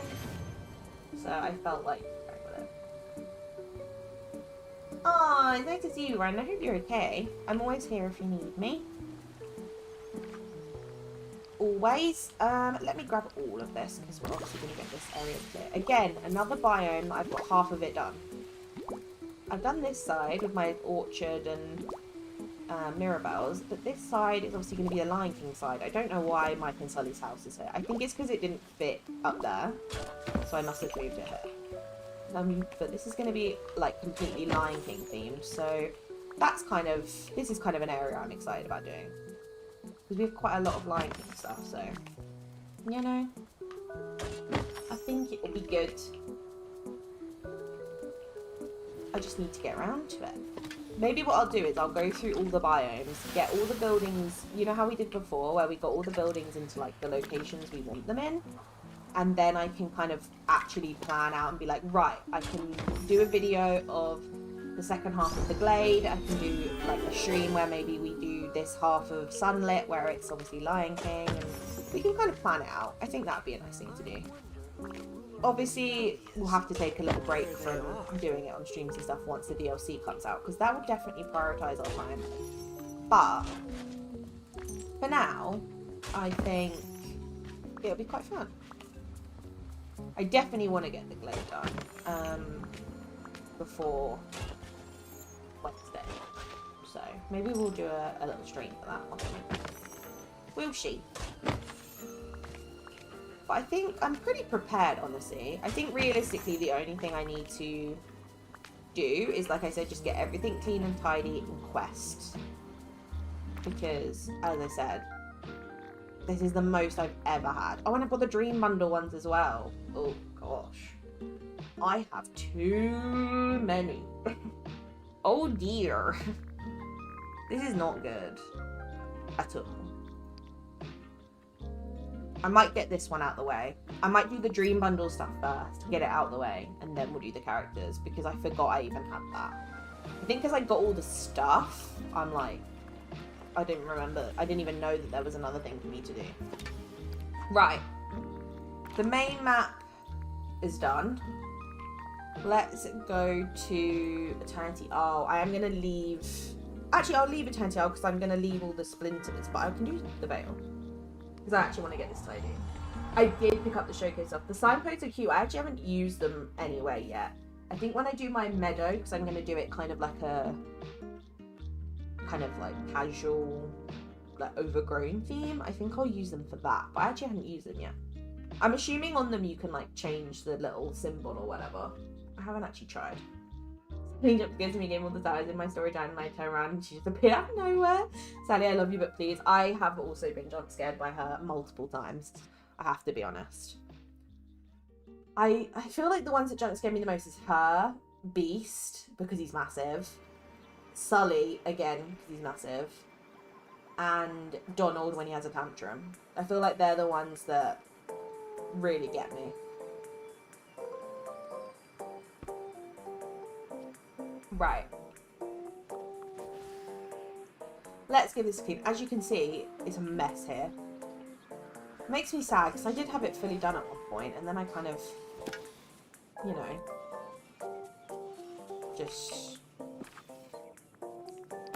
So I felt like going with it. Oh, it's nice to see you, Ryan. I hope you're okay. I'm always here if you need me. Always. Let me grab all of this because we're obviously going to get this area clear. Again, another biome that I've got half of it done. I've done this side with my orchard and Mirabelle's, but this side is obviously going to be the Lion King side. I don't know why Mike and Sully's house is here. I think it's because it didn't fit up there, so I must have moved it here. But this is going to be like completely Lion King themed, so that's kind of, this is kind of an area I'm excited about doing. Because we have quite a lot of Lion King stuff, so, you know, I think it will be good. I just need to get around to it. Maybe what I'll do is I'll go through all the biomes, get all the buildings, you know how we did before, where we got all the buildings into like the locations we want them in, and then I can kind of actually plan out and be like, right, I can do a video of the second half of the glade, I can do like a stream where maybe we do this half of Sunlit where it's obviously Lion King, and we can kind of plan it out. I think that would be a nice thing to do. Obviously, we'll have to take a little break from doing it on streams and stuff once the DLC comes out, because that will definitely prioritise our time. But for now, I think it'll be quite fun. I definitely want to get the glade done before Wednesday, so maybe we'll do a little stream for that one. We'll see. But I think I'm pretty prepared, honestly. I think realistically the only thing I need to do is, like I said, just get everything clean and tidy in Quest. Because, as I said, this is the most I've ever had. Oh, and I've got the Dream Bundle ones as well. Oh, gosh. I have too many. Oh, dear. This is not good at all. I might get this one out the way. I might do the Dream Bundle stuff first, get it out the way, and then we'll do the characters, because I forgot I even had that. I think because I got all the stuff, I'm like, I didn't remember, I didn't even know that there was another thing for me to do. Right. The main map is done. Let's go to Eternity Isle. I am going to leave... Actually, I'll leave Eternity Isle because I'm going to leave all the splinters, but I can do the Vale. Because I actually want to get this tidy. I did pick up the showcase stuff. The signposts are cute. I actually haven't used them anywhere yet. I think when I do my meadow, because I'm going to do it kind of like a... kind of like casual, like overgrown theme, I think I'll use them for that. But I actually haven't used them yet. I'm assuming on them you can like change the little symbol or whatever. I haven't actually tried. Cleaned up gives me game all the time in my story time, and I turn around and she just appeared out of nowhere. Sally, I love you, but please. I have also been jump scared by her multiple times. I have to be honest. I feel like the ones that jump scare me the most is her, Beast, because he's massive, Sully, again, because he's massive, and Donald when he has a tantrum. I feel like they're the ones that really get me. Right. Let's give this a clean. As you can see, it's a mess here. It makes me sad because I did have it fully done at one point, and then I kind of, you know, just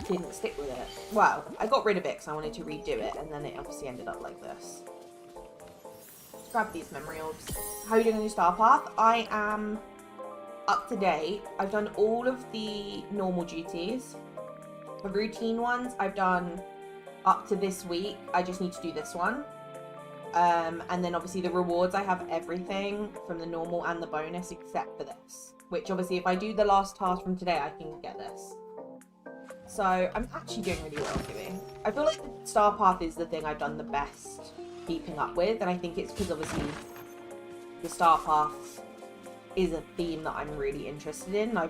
didn't stick with it. Well, I got rid of it because I wanted to redo it, and then it obviously ended up like this. Let's grab these memory orbs. How are you doing on your star path? I am up to date. I've done all of the normal duties. The routine ones I've done up to this week. I just need to do this one. And then obviously the rewards, I have everything from the normal and the bonus except for this. Which obviously if I do the last task from today, I can get this. So I'm actually doing really well, Kibby. I feel like the star path is the thing I've done the best keeping up with. And I think it's because obviously the star path is a theme that I'm really interested in. I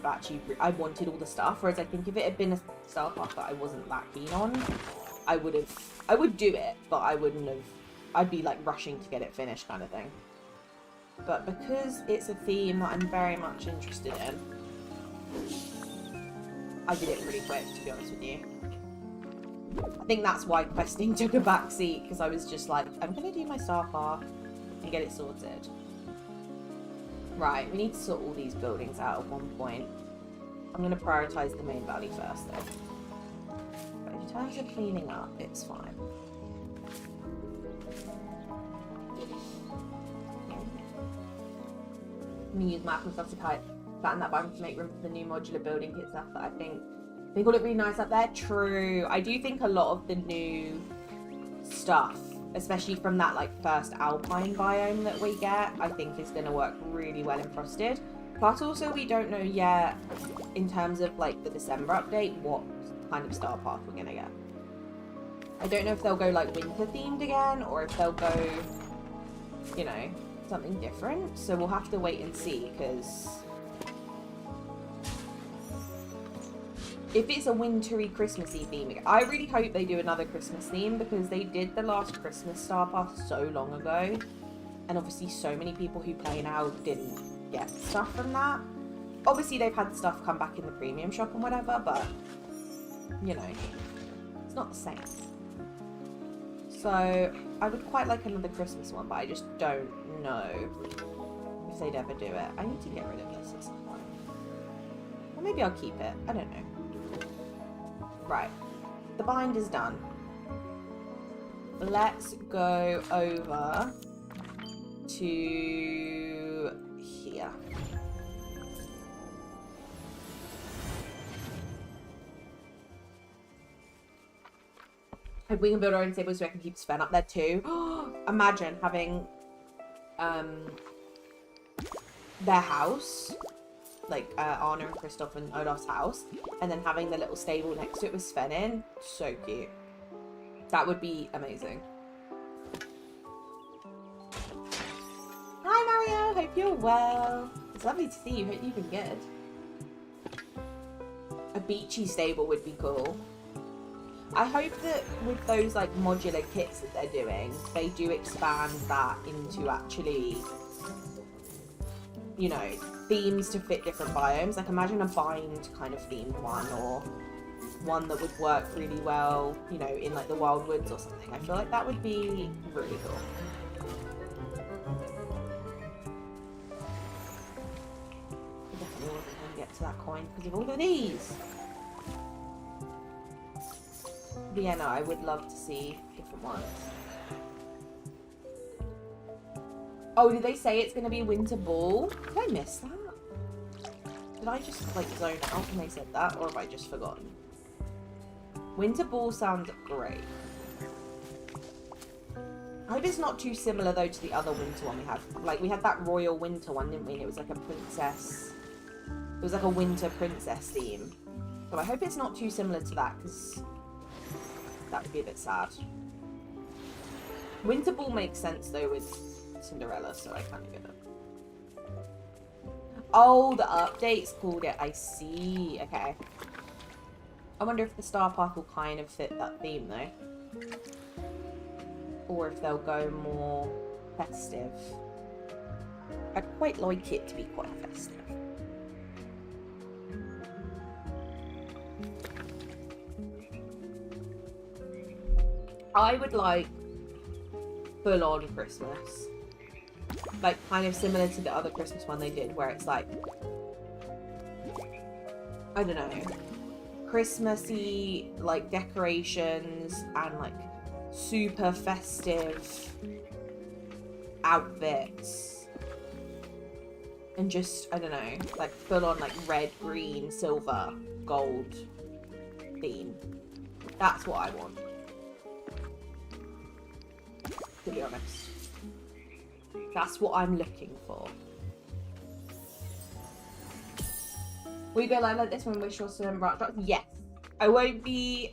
wanted all the stuff. Whereas I think if it had been a star path that I wasn't that keen on, I would do it, but I wouldn't have. I'd be like rushing to get it finished kind of thing. But because it's a theme that I'm very much interested in, I did it pretty quick, to be honest with you. I think that's why questing took a back seat, because I was just like, I'm going to do my star path and get it sorted. Right, we need to sort all these buildings out at one point. I'm going to prioritise the main valley first, though. But in terms of cleaning up, it's fine. I'm going to use Malcolm's stuff to flatten that button to make room for the new modular building kit stuff that I think they all look really nice up there. True. I do think a lot of the new stuff, especially from that like first alpine biome that we get, I think is going to work really well in Frosted. Plus also we don't know yet in terms of like the December update what kind of star path we're going to get. I don't know if they'll go like winter themed again or if they'll go, you know, something different. So we'll have to wait and see, because if it's a wintry Christmassy theme again, I really hope they do another Christmas theme, because they did the last Christmas star path so long ago, and obviously so many people who play now didn't get stuff from that. Obviously they've had stuff come back in the premium shop and whatever, but you know, it's not the same. So I would quite like another Christmas one, but I just don't know if they'd ever do it. I need to get rid of this at some point. Or maybe I'll keep it. I don't know. Right. The bind is done. Let's go over to here. If we can build our own stables so I can keep Sven up there too. Imagine having their house, like Anna and Kristoff and Olaf's house, and then having the little stable next to it with Sven in. So cute. That would be amazing. Hi Mario, hope you're well. It's lovely to see you, hope you've been good. A beachy stable would be cool. I hope that with those like modular kits that they're doing, they do expand that into actually, you know, themes to fit different biomes. Like imagine a bind kind of themed one, or one that would work really well, you know, in like the wild woods or something. I feel like that would be really cool. I definitely wasn't going to get to that coin because of all of these. But yeah, no, I would love to see different ones. Oh, did they say it's going to be Winter Ball? Did I miss that? Did I just, like, zone out when they said that? Or have I just forgotten? Winter Ball sounds great. I hope it's not too similar, though, to the other winter one we had. Like, we had that Royal Winter one, didn't we? And it was like a princess... It was like a winter princess theme. So I hope it's not too similar to that, because... that would be a bit sad. Winter Ball makes sense though with Cinderella, so I kind of get it. Oh, the updates called it. I see. Okay. I wonder if the Star Path will kind of fit that theme though. Or if they'll go more festive. I'd quite like it to be quite festive. I would like full-on Christmas. Like, kind of similar to the other Christmas one they did, where it's like, I don't know, Christmassy, like, decorations and, like, super festive outfits. And just, I don't know, like, full-on, like, red, green, silver, gold theme. That's what I want, to be honest. That's what I'm looking for. Will you go live like this when Wish or some branch drops? Yes. I won't be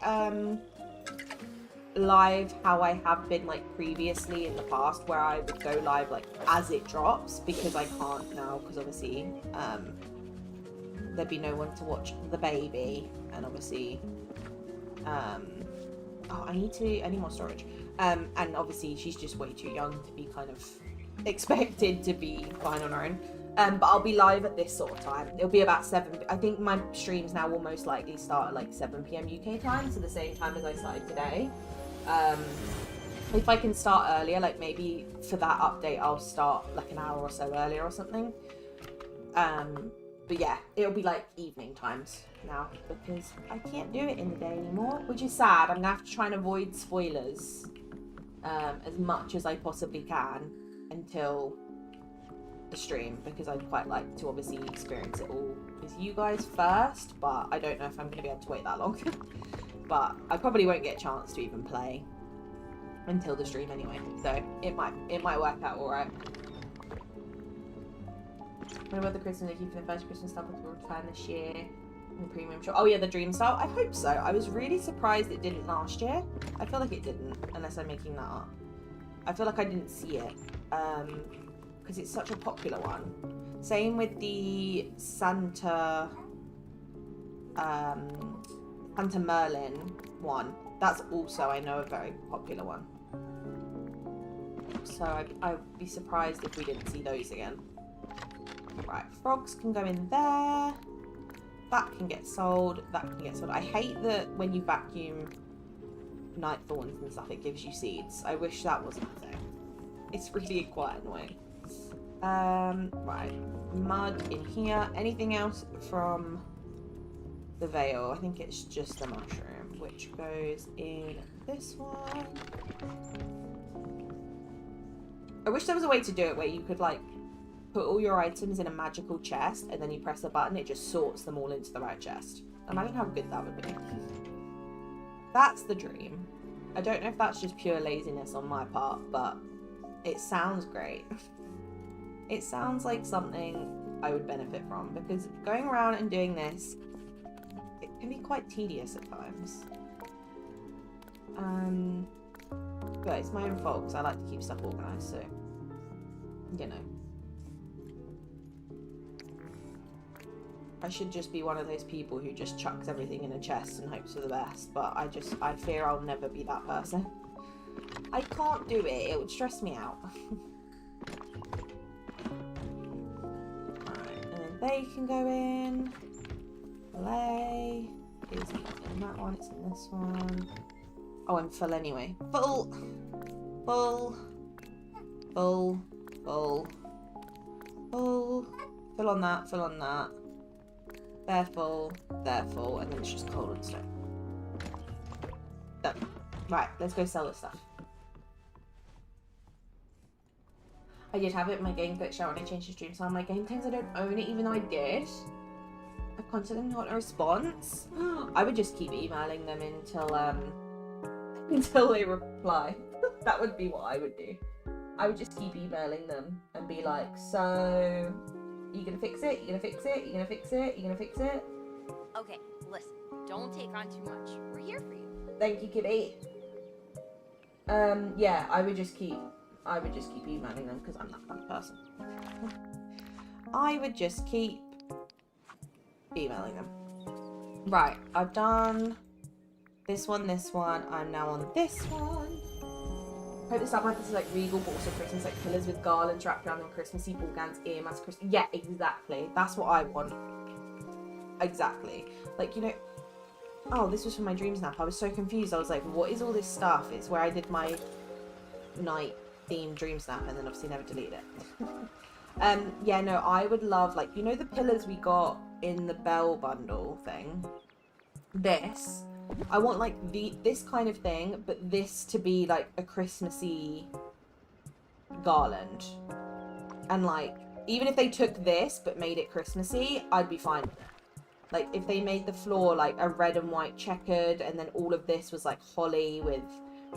live how I have been like previously in the past, where I would go live like as it drops, because I can't now, because obviously there'd be no one to watch the baby, and obviously oh, I need more storage, and obviously she's just way too young to be kind of expected to be fine on her own. But I'll be live at this sort of time. It'll be about 7. I think my streams now will most likely start at like 7 p.m. UK time, so the same time as I started today. If I can start earlier, like maybe for that update I'll start like an hour or so earlier or something. But yeah, it'll be like evening times now, because I can't do it in the day anymore, which is sad. I'm gonna have to try and avoid spoilers as much as I possibly can until the stream, because I'd quite like to obviously experience it all with you guys first, but I don't know if I'm going to be able to wait that long. But I probably won't get a chance to even play until the stream anyway, so it might work out alright. What about the Christmas they keep for the first Christmas stuff with the return this year in the premium shop? Oh yeah, the Dream Style. I hope so. I was really surprised it didn't last year. I feel like it didn't, unless I'm making that up. I feel like I didn't see it. Because it's such a popular one. Same with the Santa Merlin one. That's also, I know, a very popular one. So I'd be surprised if we didn't see those again. Right, frogs can go in there. That can get sold. That can get sold. I hate that when you vacuum night thorns and stuff, it gives you seeds. I wish that wasn't a thing. It's really quite annoying. Right, mud in here. Anything else from the veil? I think it's just the mushroom, which goes in this one. I wish there was a way to do it where you could like put all your items in a magical chest, and then you press a button, it just sorts them all into the right chest. Imagine how good that would be. That's the dream. I don't know if that's just pure laziness on my part, but it sounds great. It sounds like something I would benefit from, because going around and doing this, it can be quite tedious at times. But it's my own fault, because I like to keep stuff organised, so, you know. I should just be one of those people who just chucks everything in a chest and hopes for the best, but I fear I'll never be that person. I can't do it, it would stress me out. They can go in. Play. It's not in that one, it's in this one. Oh, I'm full anyway. Full. Full. Full. Full. Full. Full on that, full on that. They're full, and then it's just coal and stone. Done. Right, let's go sell this stuff. I did have it in my game glitched out when I changed the stream style. My game claims I don't own it, even though I did. I've contacted them, not a response. I would just keep emailing them until they reply. That would be what I would do. I would just keep emailing them and be like, so, are you gonna fix it? You gonna fix it? You gonna fix it? You gonna fix it? Okay, listen, don't take on too much. We're here for you. Thank you, Kibby. Yeah, I would just keep emailing them, because I'm that kind of person. I would just keep emailing them. Right, I've done this one, I'm now on this one. Hope this stuff happens to like regal, but also Christmas, like pillars with garlands wrapped around them, Christmassy ball gowns, earmuffs, Christmas. Yeah, exactly. That's what I want. Exactly. Like, you know, oh, this was from my dream snap. I was so confused. I was like, what is all this stuff? It's where I did my night themed dream snap and then obviously never delete it. Yeah, no, I would love, like, you know the pillars we got in the Bell bundle thing? This. I want like this kind of thing, but this to be like a Christmassy garland. And like, even if they took this but made it Christmassy, I'd be fine with it. Like if they made the floor like a red and white checkered, and then all of this was like holly with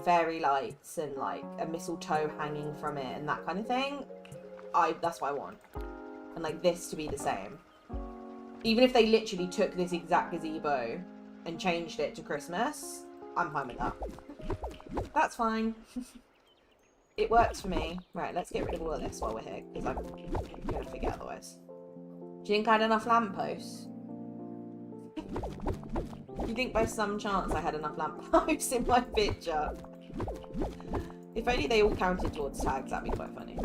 fairy lights and like a mistletoe hanging from it and that kind of thing, that's what I want. And like this to be the same. Even if they literally took this exact gazebo and changed it to Christmas, I'm fine with that. That's fine. It works for me. Right, let's get rid of all of this while we're here, because I'm going to forget otherwise. Do you think I had enough lampposts? Do you think by some chance I had enough lampposts in my picture? If only they all counted towards tags, that'd be quite funny.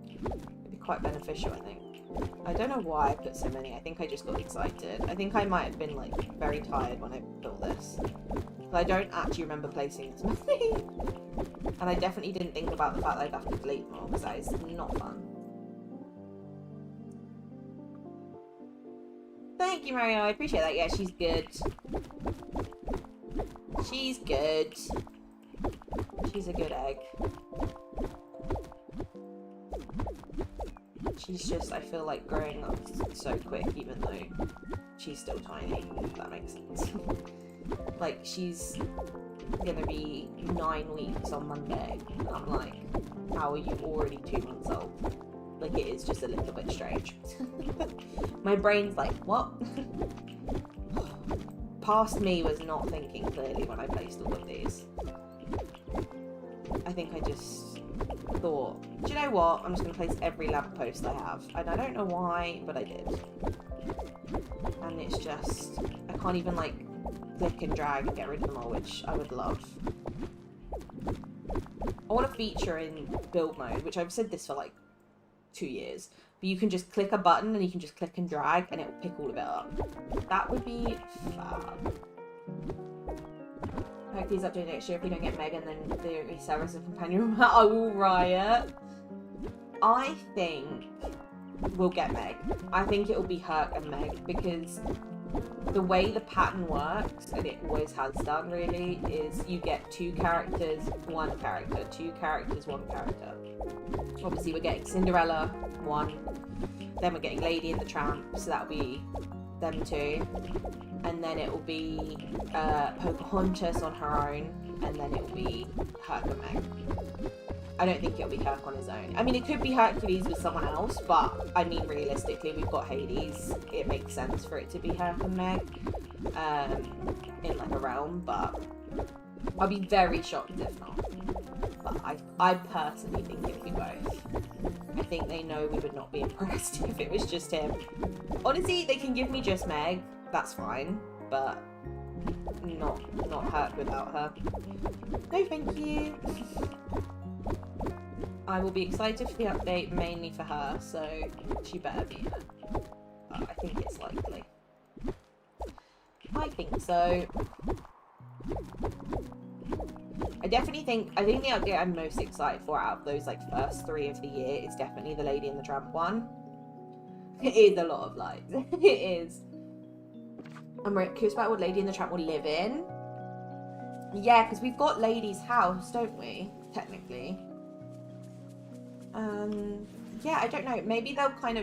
It'd be quite beneficial, I think. I don't know why I put so many. I think I just got excited. I think I might have been like very tired when I built this. But I don't actually remember placing this many. And I definitely didn't think about the fact that I'd have to delete more, because that is not fun. Thank you, Mario. I appreciate that. Yeah, she's good. She's good. She's a good egg. She's just, I feel like, growing up so quick, even though she's still tiny, if that makes sense. Like, she's gonna be 9 weeks on Monday, and I'm like, how are you already 2 months old? Like, it is just a little bit strange. My brain's like, what? Past me was not thinking clearly when I placed all of these. I think I just thought, do you know what? I'm just going to place every lamppost I have. And I don't know why, but I did. And it's just, I can't even like click and drag and get rid of them all, which I would love. I want a feature in build mode, which I've said this for like 2 years, but you can just click a button and you can just click and drag and it will pick all of it up. That would be fab. Hopefully he's updating next year. If we don't get Megan, then there will be Sarah's a companion. I will riot. I think we'll get Meg. I think it will be Herc and Meg, because the way the pattern works, and it always has done really, is you get 2 characters, 1 character, 2 characters, 1 character. Obviously we're getting Cinderella, 1, then we're getting Lady and the Tramp, so that'll be them 2, and then it will be Pocahontas on her own, and then it will be Herc and Meg. I don't think it'll be Herc on his own. I mean, it could be Hercules with someone else, but I mean, realistically, we've got Hades. It makes sense for it to be Herc and Meg in like a realm, but I'll be very shocked if not. But I personally think it'll be both. I think they know we would not be impressed if it was just him. Honestly, they can give me just Meg, that's fine, but not Herc without her. No, thank you. I will be excited for the update mainly for her, so she better be in it. But I think it's likely. I think so. I think the update I'm most excited for out of those like first 3 of the year is definitely the Lady and the Tramp one. It is a lot of lights. It is. I'm very curious about what Lady and the Tramp will live in. Yeah, because we've got Lady's house, don't we? Technically. Yeah, I don't know. Maybe they'll kind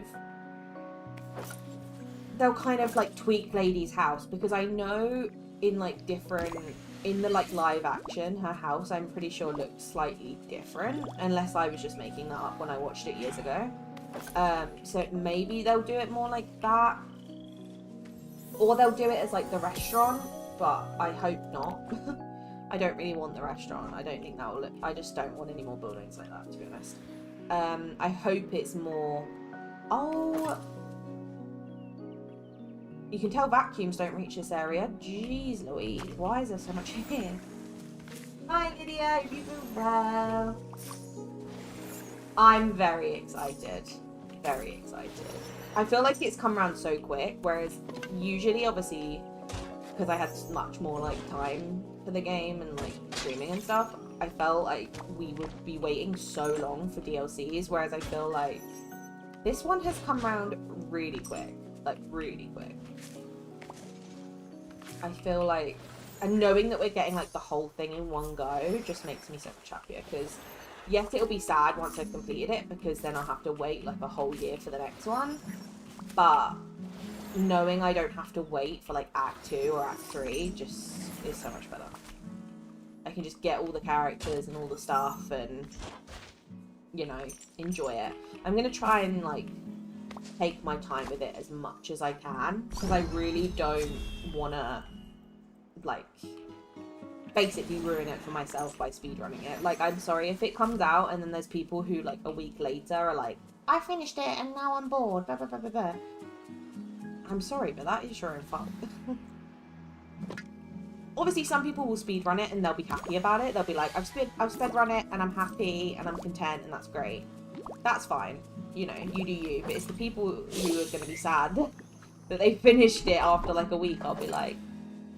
of like tweak Lady's house, because I know in like in the like live action, her house I'm pretty sure looked slightly different, unless I was just making that up when I watched it years ago. So maybe they'll do it more like that, or they'll do it as like the restaurant, but I hope not. I don't really want the restaurant. I don't think that will look, I just don't want any more buildings like that, to be honest. I hope it's more, oh, you can tell vacuums don't reach this area. Jeez Louise, why is there so much here? Hi Lydia, hope you're doing well. I'm very excited. Very excited. I feel like it's come around so quick, whereas usually, obviously, because I had much more like time for the game and like streaming and stuff, I felt like we would be waiting so long for DLCs, whereas I feel like this one has come around really quick. Like, really quick. I feel like, and knowing that we're getting like the whole thing in one go just makes me so much happier, because yes, it'll be sad once I've completed it, because then I'll have to wait like a whole year for the next one, but knowing I don't have to wait for like Act 2 or Act 3 just is so much better. I can just get all the characters and all the stuff, and you know, enjoy it. I'm gonna try and like take my time with it as much as I can, because I really don't wanna like basically ruin it for myself by speedrunning it. Like, I'm sorry if it comes out and then there's people who like a week later are like, I finished it and now I'm bored, blah blah blah blah blah. I'm sorry, but that is your own fault. Obviously, some people will speedrun it and they'll be happy about it. They'll be like, I've speedrun it and I'm happy and I'm content and that's great. That's fine. You know, you do you. But it's the people who are going to be sad that they finished it after like a week. I'll be like,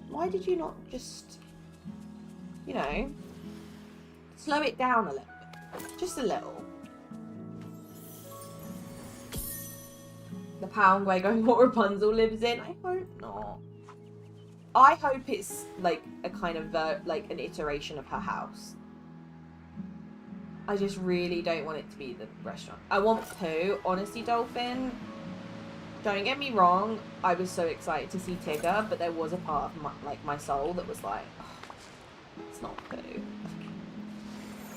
why did you not just, you know, slow it down a little bit? Just a little. The pound way going, what Rapunzel lives in? I hope not. I hope it's like a kind of like an iteration of her house. I just really don't want it to be the restaurant. I want Pooh. Honestly, Dolphin, don't get me wrong, I was so excited to see Tigger, but there was a part of my soul that was like, oh, it's not Pooh.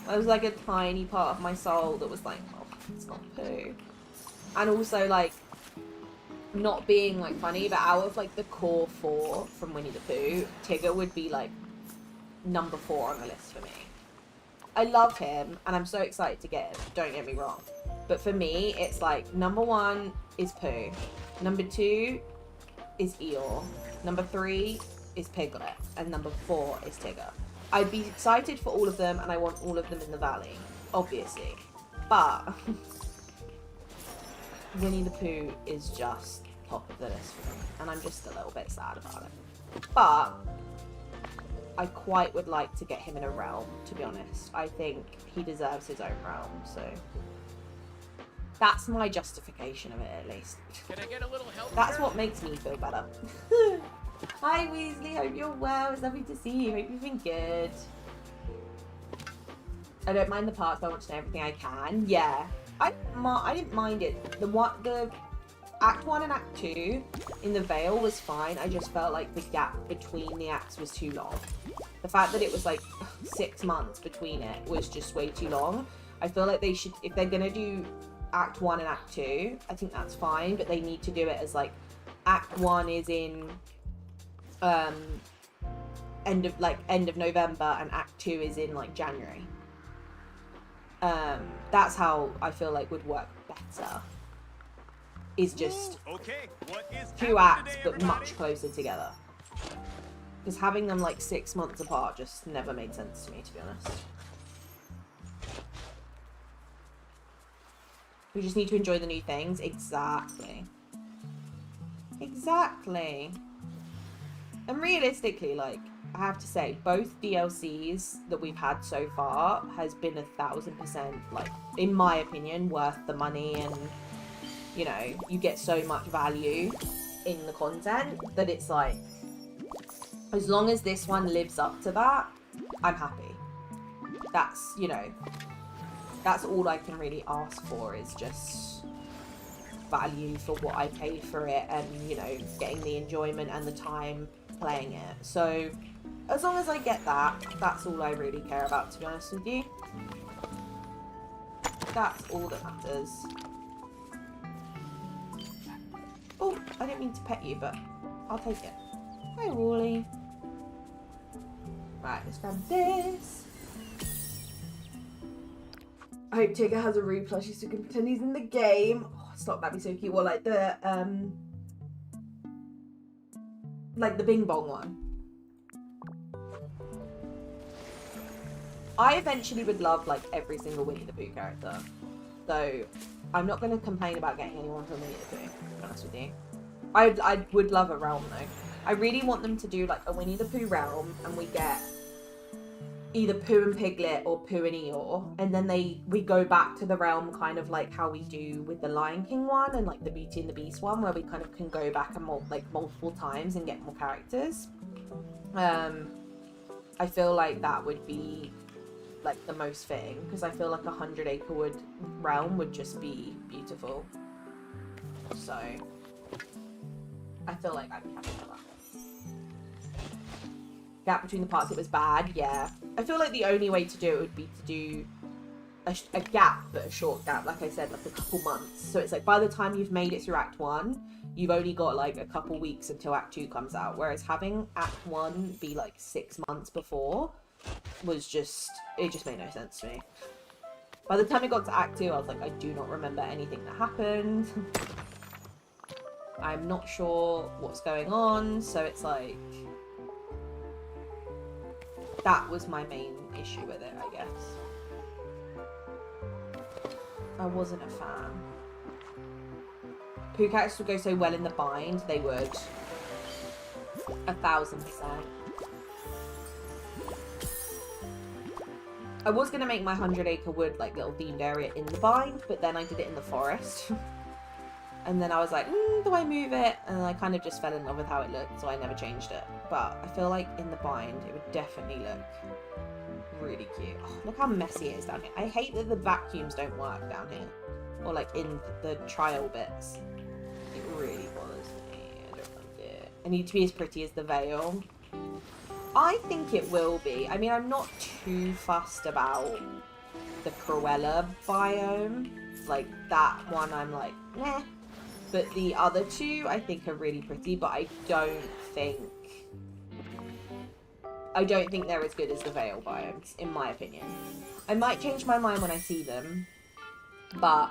There was like a tiny part of my soul that was like, oh, it's not Pooh. And also like, not being like funny, but out of like the core 4 from Winnie the Pooh, Tigger would be like number 4 on the list for me. I love him and I'm so excited to get him, don't get me wrong, but for me it's like number 1 is Pooh, number 2 is Eeyore, number 3 is Piglet, and number 4 is Tigger. I'd be excited for all of them and I want all of them in the valley, obviously, but Winnie the Pooh is just top of the list for me, and I'm just a little bit sad about it. But I quite would like to get him in a realm, to be honest. I think he deserves his own realm, so that's my justification of it, at least. Can I get a little help? That's what makes me feel better. Hi Weasley, hope you're well. It's lovely to see you. Hope you've been good. I don't mind the parts, but I want to know everything I can. Yeah. I didn't mind it. The Act 1 and Act 2 in the Vale was fine. I just felt like the gap between the acts was too long. The fact that it was like 6 months between it was just way too long. I feel like they should, if they're gonna do Act 1 and Act 2, I think that's fine, but they need to do it as like Act 1 is in end of November and Act 2 is in like January. That's how I feel like would work better. Is just okay. What is 2 acts today, but everybody? much closer together. Because having them like 6 months apart just never made sense to me, to be honest. We just need to enjoy the new things. Exactly. Exactly. And realistically, like, I have to say, both DLCs that we've had so far has been 1000%, like, in my opinion, worth the money, and, you know, you get so much value in the content that it's like, as long as this one lives up to that, I'm happy. That's, you know, that's all I can really ask for, is just value for what I paid for it, and, you know, getting the enjoyment and the time playing it. So as long as I get that, that's all I really care about, to be honest with you. That's all that matters. Oh, I didn't mean to pet you, but I'll take it. Hi, Wally. Right, let's grab this. I hope Tigger has a Roo plushie so he can pretend he's in the game. Oh, stop, that'd be so cute. Well, like the Bing Bong one. I eventually would love like every single Winnie the Pooh character. So I'm not going to complain about getting anyone from Winnie the Pooh, to be honest with you. I would love a realm though. I really want them to do like a Winnie the Pooh realm, and we get either Pooh and Piglet or Pooh and Eeyore, and then we go back to the realm kind of like how we do with the Lion King one and like the Beauty and the Beast one, where we kind of can go back and multiple times and get more characters. I feel like that would be like the most fitting, because I feel like 100 Acre Wood realm would just be beautiful. So I feel like I'd be happy with that. Gap between the parts, it was bad, yeah. I feel like the only way to do it would be to do a gap, but a short gap, like I said, like a couple months. So it's like by the time you've made it through Act 1, you've only got like a couple weeks until Act 2 comes out. Whereas having Act 1 be like 6 months before was just, it just made no sense to me. By the time it got to Act 2, I was like, I do not remember anything that happened. I'm not sure what's going on, so it's like, that was my main issue with it, I guess. I wasn't a fan. Poo characters would go so well in the bind, they would. 1000%. I was going to make my 100 Acre Wood like little themed area in the bind, but then I did it in the forest. And then I was like, do I move it? And I kind of just fell in love with how it looked, so I never changed it. But I feel like in the bind, it would definitely look really cute. Oh, look how messy it is down here. I hate that the vacuums don't work down here. Or like in the trial bits. It really bothers me. I don't like it. I need to be as pretty as the veil. I think it will be. I mean, I'm not too fussed about the Cruella biome. Like, that one I'm like, meh. But the other two I think are really pretty, but I don't think they're as good as the Veil biomes, in my opinion. I might change my mind when I see them, but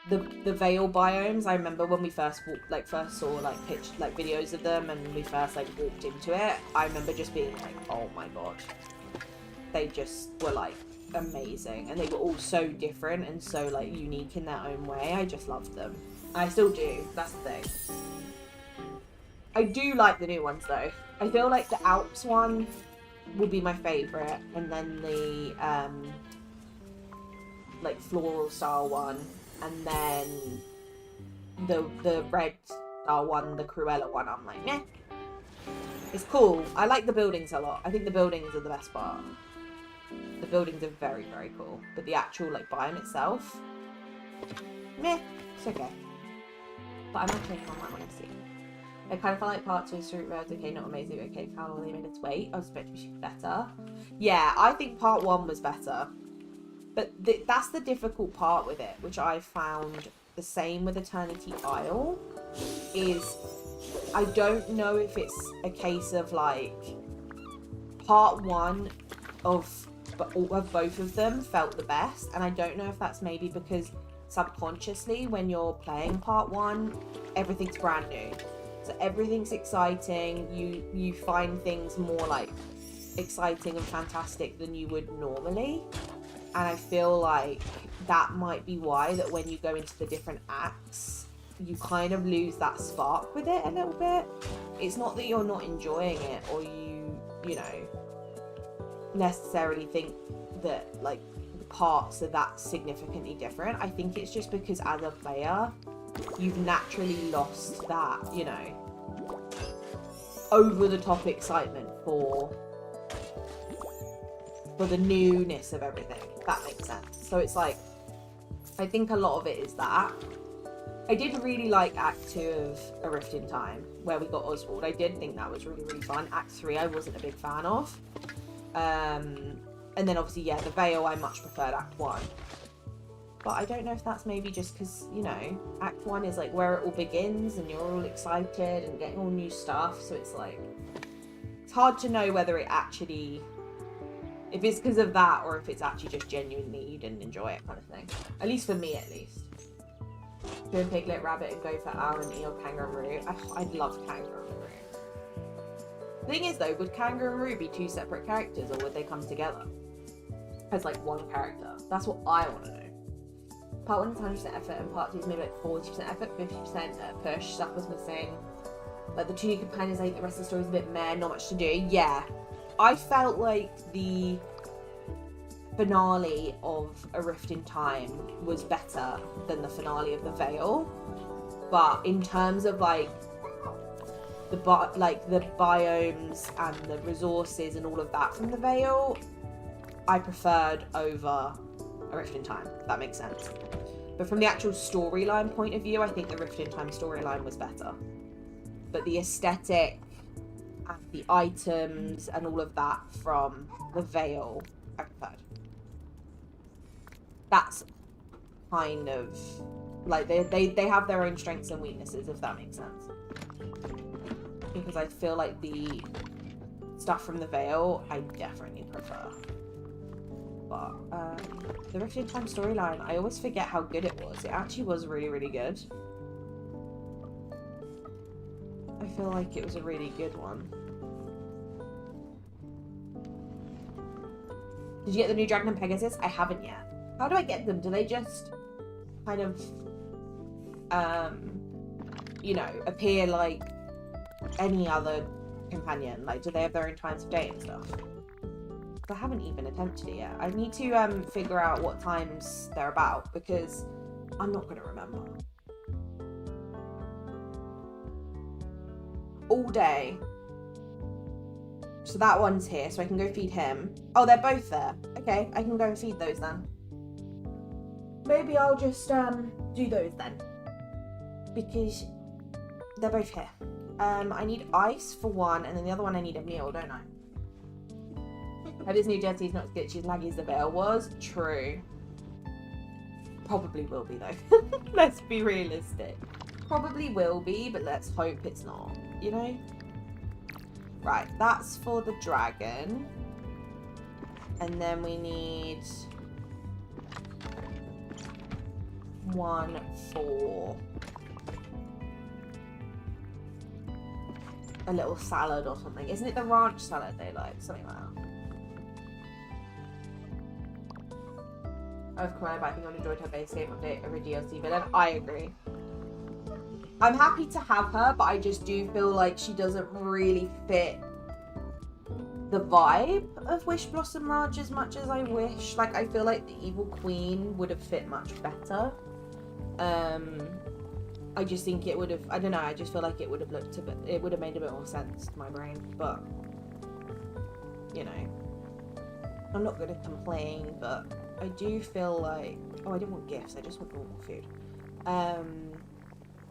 the Veil biomes, I remember when we first saw videos of them and we first like walked into it, I remember just being like, oh my god. They just were like amazing, and they were all so different and so like unique in their own way. I just loved them. I still do, that's the thing. I do like the new ones though. I feel like the Alps one will be my favourite, and then the like floral style one, and then the red style one, the Cruella one, I'm like, meh. It's cool. I like the buildings a lot. I think the buildings are the best part. The buildings are very, very cool. But the actual like biome itself, meh, it's okay. But I might change my mind when I see it. I kind of felt like part 2 Street Roads, okay, not amazing, okay, how long they made its weight. I was expecting to be better. Yeah, I think part 1 was better. But that's the difficult part with it, which I found the same with Eternity Isle, is I don't know if it's a case of like part 1 of both of them felt the best, and I don't know if that's maybe because subconsciously when you're playing part 1, everything's brand new, so everything's exciting. You find things more like exciting and fantastic than you would normally, and I feel like that might be why that when you go into the different acts, you kind of lose that spark with it a little bit. It's not that you're not enjoying it, or you know, necessarily think that like the parts are that significantly different. I think it's just because as a player, you've naturally lost that, you know, over the top excitement for the newness of everything, if that makes sense. So it's like, I think a lot of it is that. I did really like Act 2 of A Rift in Time, where we got Oswald. I did think that was really, really fun. Act 3 I wasn't a big fan of. And then obviously, yeah, the Veil I much preferred Act 1. But I don't know if that's maybe just because, you know, Act 1 is like where it all begins and you're all excited and getting all new stuff. So it's like, it's hard to know whether it actually, if it's because of that or if it's actually just genuinely you didn't enjoy it kind of thing. At least for me, at least. Do a Piglet, Rabbit, and go for Owl and Eel, Kangaroo. I'd love Kangaroo. The thing is though, would Kangaroo be 2 separate characters, or would they come together as like one character? That's what I want to know. Part 1 is 100% effort, and part 2 is maybe like 40% effort, 50% push. Stuff was missing. Like the 2 new companions, I think the rest of the story is a bit meh, not much to do. Yeah, I felt like the finale of A Rift in Time was better than the finale of The Veil, but in terms of like the biomes and the resources and all of that from The Veil, I preferred over A Rift in Time, if that makes sense. But from the actual storyline point of view, I think the Rift in Time storyline was better. But the aesthetic and the items and all of that from The Veil, I preferred. that's kind of like they have their own strengths and weaknesses, if that makes sense. Because I feel like the stuff from the Veil I definitely prefer. But the Rift in Time storyline, I always forget how good it was. It actually was really, really good. I feel like it was a really good one. Did you get the new Dragon and Pegasus? I haven't yet. How do I get them? Do they just kind of, you know, appear like any other companion? Like, do they have their own times of day and stuff? I haven't even attempted it yet. I need to figure out what times they're about, because I'm not going to remember. All day. So that one's here, so I can go feed him. Oh, they're both there. Okay, I can go and feed those then. Maybe I'll just do those then, because they're both here. I need ice for one, and then the other one I need a meal, don't I? Hope this new Jetty's not as glitchy as laggy as the Veil was. True. Probably will be though. Let's be realistic. Probably will be, but let's hope it's not, you know? Right, that's for the dragon. And then we need one for a little salad or something. Isn't it the ranch salad they like? Something like that. I've come out, but I think I enjoyed her base game update of her DLC villain. I agree. I'm happy to have her, but I just do feel like she doesn't really fit the vibe of Wish Blossom Ranch as much as I wish. Like, I feel like the Evil Queen would have fit much better. I just think it would have, I don't know, I just feel like it would have looked a bit, it would have made a bit more sense to my brain, but, you know, I'm not going to complain, but I do feel like, oh, I didn't want gifts, I just want normal food.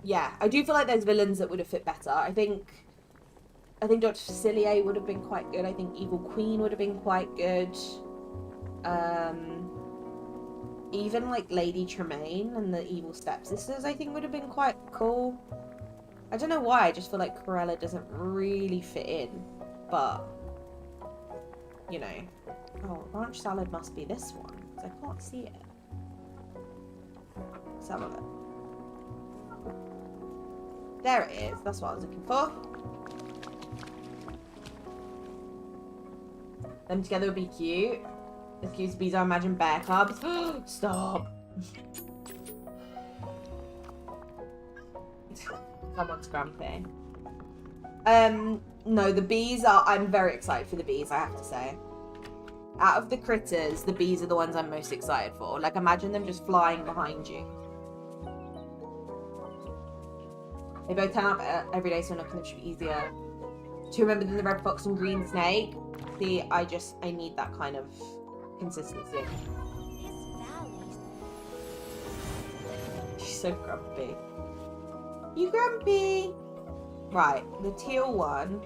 Yeah, I do feel like there's villains that would have fit better. I think Dr. Facilier would have been quite good. I think Evil Queen would have been quite good. Even like Lady Tremaine and the Evil Stepsisters, I think would have been quite cool. I don't know why, I just feel like Corella doesn't really fit in, but, you know. Oh, ranch salad must be this one, because I can't see it. Let's have a look. There it is, that's what I was looking for. Them together would be cute. As cute as bees are, imagine bear cubs. Stop. Someone's grumpy. No, the bees are, I'm very excited for the bees, I have to say. Out of the critters, the bees are the ones I'm most excited for. Like, imagine them just flying behind you. They both turn up every day, so knocking them should be easier to remember than the red fox and green snake. See, I need that kind of consistency. She's so grumpy. You grumpy? Right, the teal one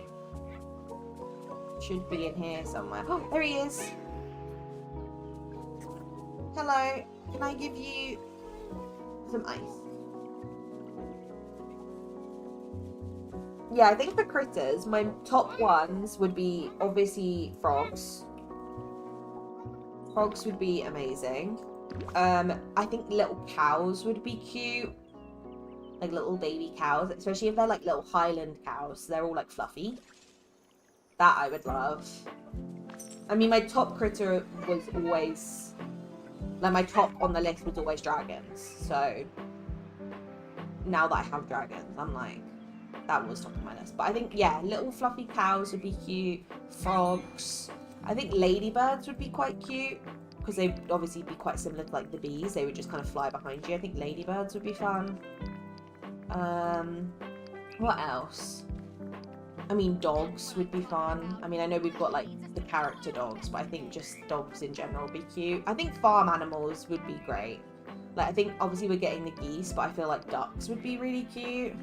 should be in here somewhere. Oh, there he is. Hello, can I give you some ice? Yeah, I think for critters, my top ones would be obviously frogs. Frogs would be amazing. I think little cows would be cute. Like little baby cows, especially if they're like little Highland cows. They're all like fluffy. That I would love. I mean, my top critter was always, like my top on the list was always dragons. So now that I have dragons, I'm like, that was top of my list. But I think, yeah, little fluffy cows would be cute. Frogs. I think ladybirds would be quite cute, because they'd obviously be quite similar to like the bees. They would just kind of fly behind you. I think ladybirds would be fun. What else? I mean, dogs would be fun. I mean, I know we've got like the character dogs, but I think just dogs in general would be cute. I think farm animals would be great. Like, I think obviously we're getting the geese, but I feel like ducks would be really cute.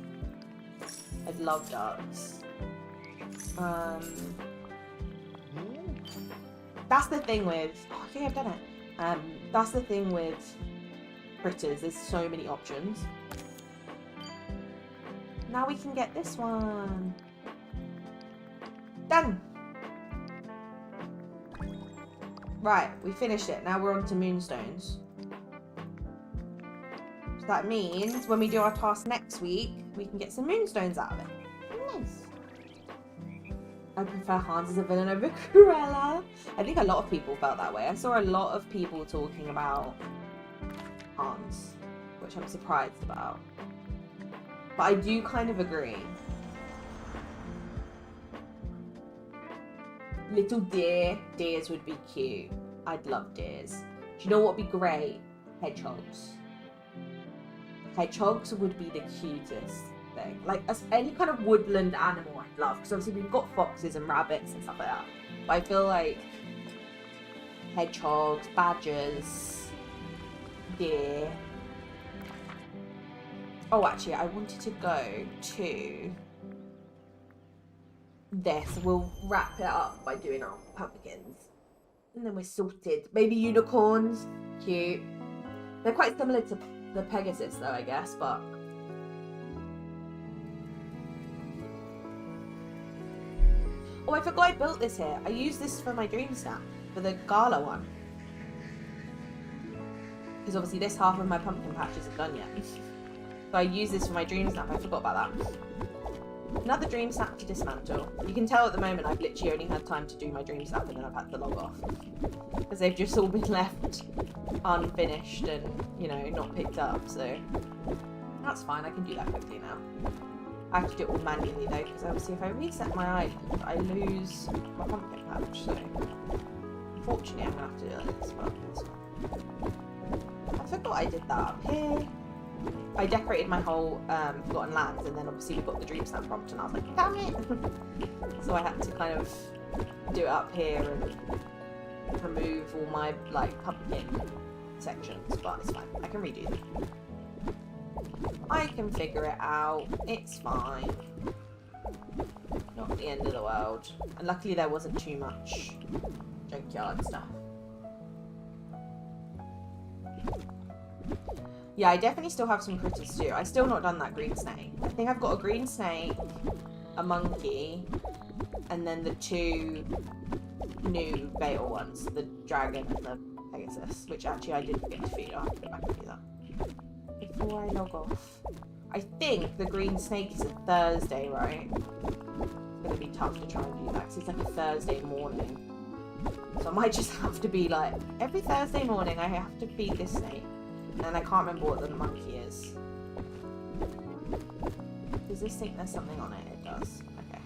I'd love ducks. That's the thing with, oh, okay, I've done it. That's the thing with critters, there's so many options. Now we can get this one. Done! Right, we finished it. Now we're on to moonstones. So that means when we do our task next week, we can get some moonstones out of it. Nice. I prefer Hans as a villain over Cruella. I think a lot of people felt that way. I saw a lot of people talking about Hans, which I'm surprised about. But I do kind of agree. Little deer. Deers would be cute. I'd love deers. Do you know what would be great? Hedgehogs. Hedgehogs would be the cutest thing. Like any kind of woodland animal I'd love. Because obviously we've got foxes and rabbits and stuff like that. But I feel like hedgehogs, badgers, deer. Oh, actually, I wanted to go to this. We'll wrap it up by doing our pumpkins. And then we're sorted. Baby unicorns. Cute. They're quite similar to the Pegasus, though, I guess, but... Oh, I forgot I built this here. I used this for my dream snap, for the gala one. Because obviously this half of my pumpkin patch isn't done yet. So I use this for my dream snap. I forgot about that. Another dream snap to dismantle. You can tell at the moment I've literally only had time to do my dream snap and then I've had to log off. Because they've just all been left unfinished and, you know, not picked up. So that's fine. I can do that quickly now. I have to do it all manually though, because obviously if I reset my island, I lose my pumpkin patch. So unfortunately I'm going to have to do this. But it's fine. I forgot I did that up here. I decorated my whole Forgotten Lands, and then obviously we got the Dream Snap prompt, and I was like, damn it! So I had to kind of do it up here and remove all my like pumpkin sections, but it's fine. I can redo them. I can figure it out. It's fine. Not the end of the world. And luckily there wasn't too much junkyard stuff. Yeah, I definitely still have some critters to do. I've still not done that green snake. I think I've got a green snake, a monkey, and then the two new Beetle ones, the dragon and the Pegasus, which actually I did forget to feed. I'll have to go back and do that. Before I log off. I think the green snake is a Thursday, right? It's going to be tough to try and do that because it's like a Thursday morning. So I might just have to be like, every Thursday morning I have to feed this snake. And I can't remember what the monkey is. Does this think there's something on it? It does. Okay.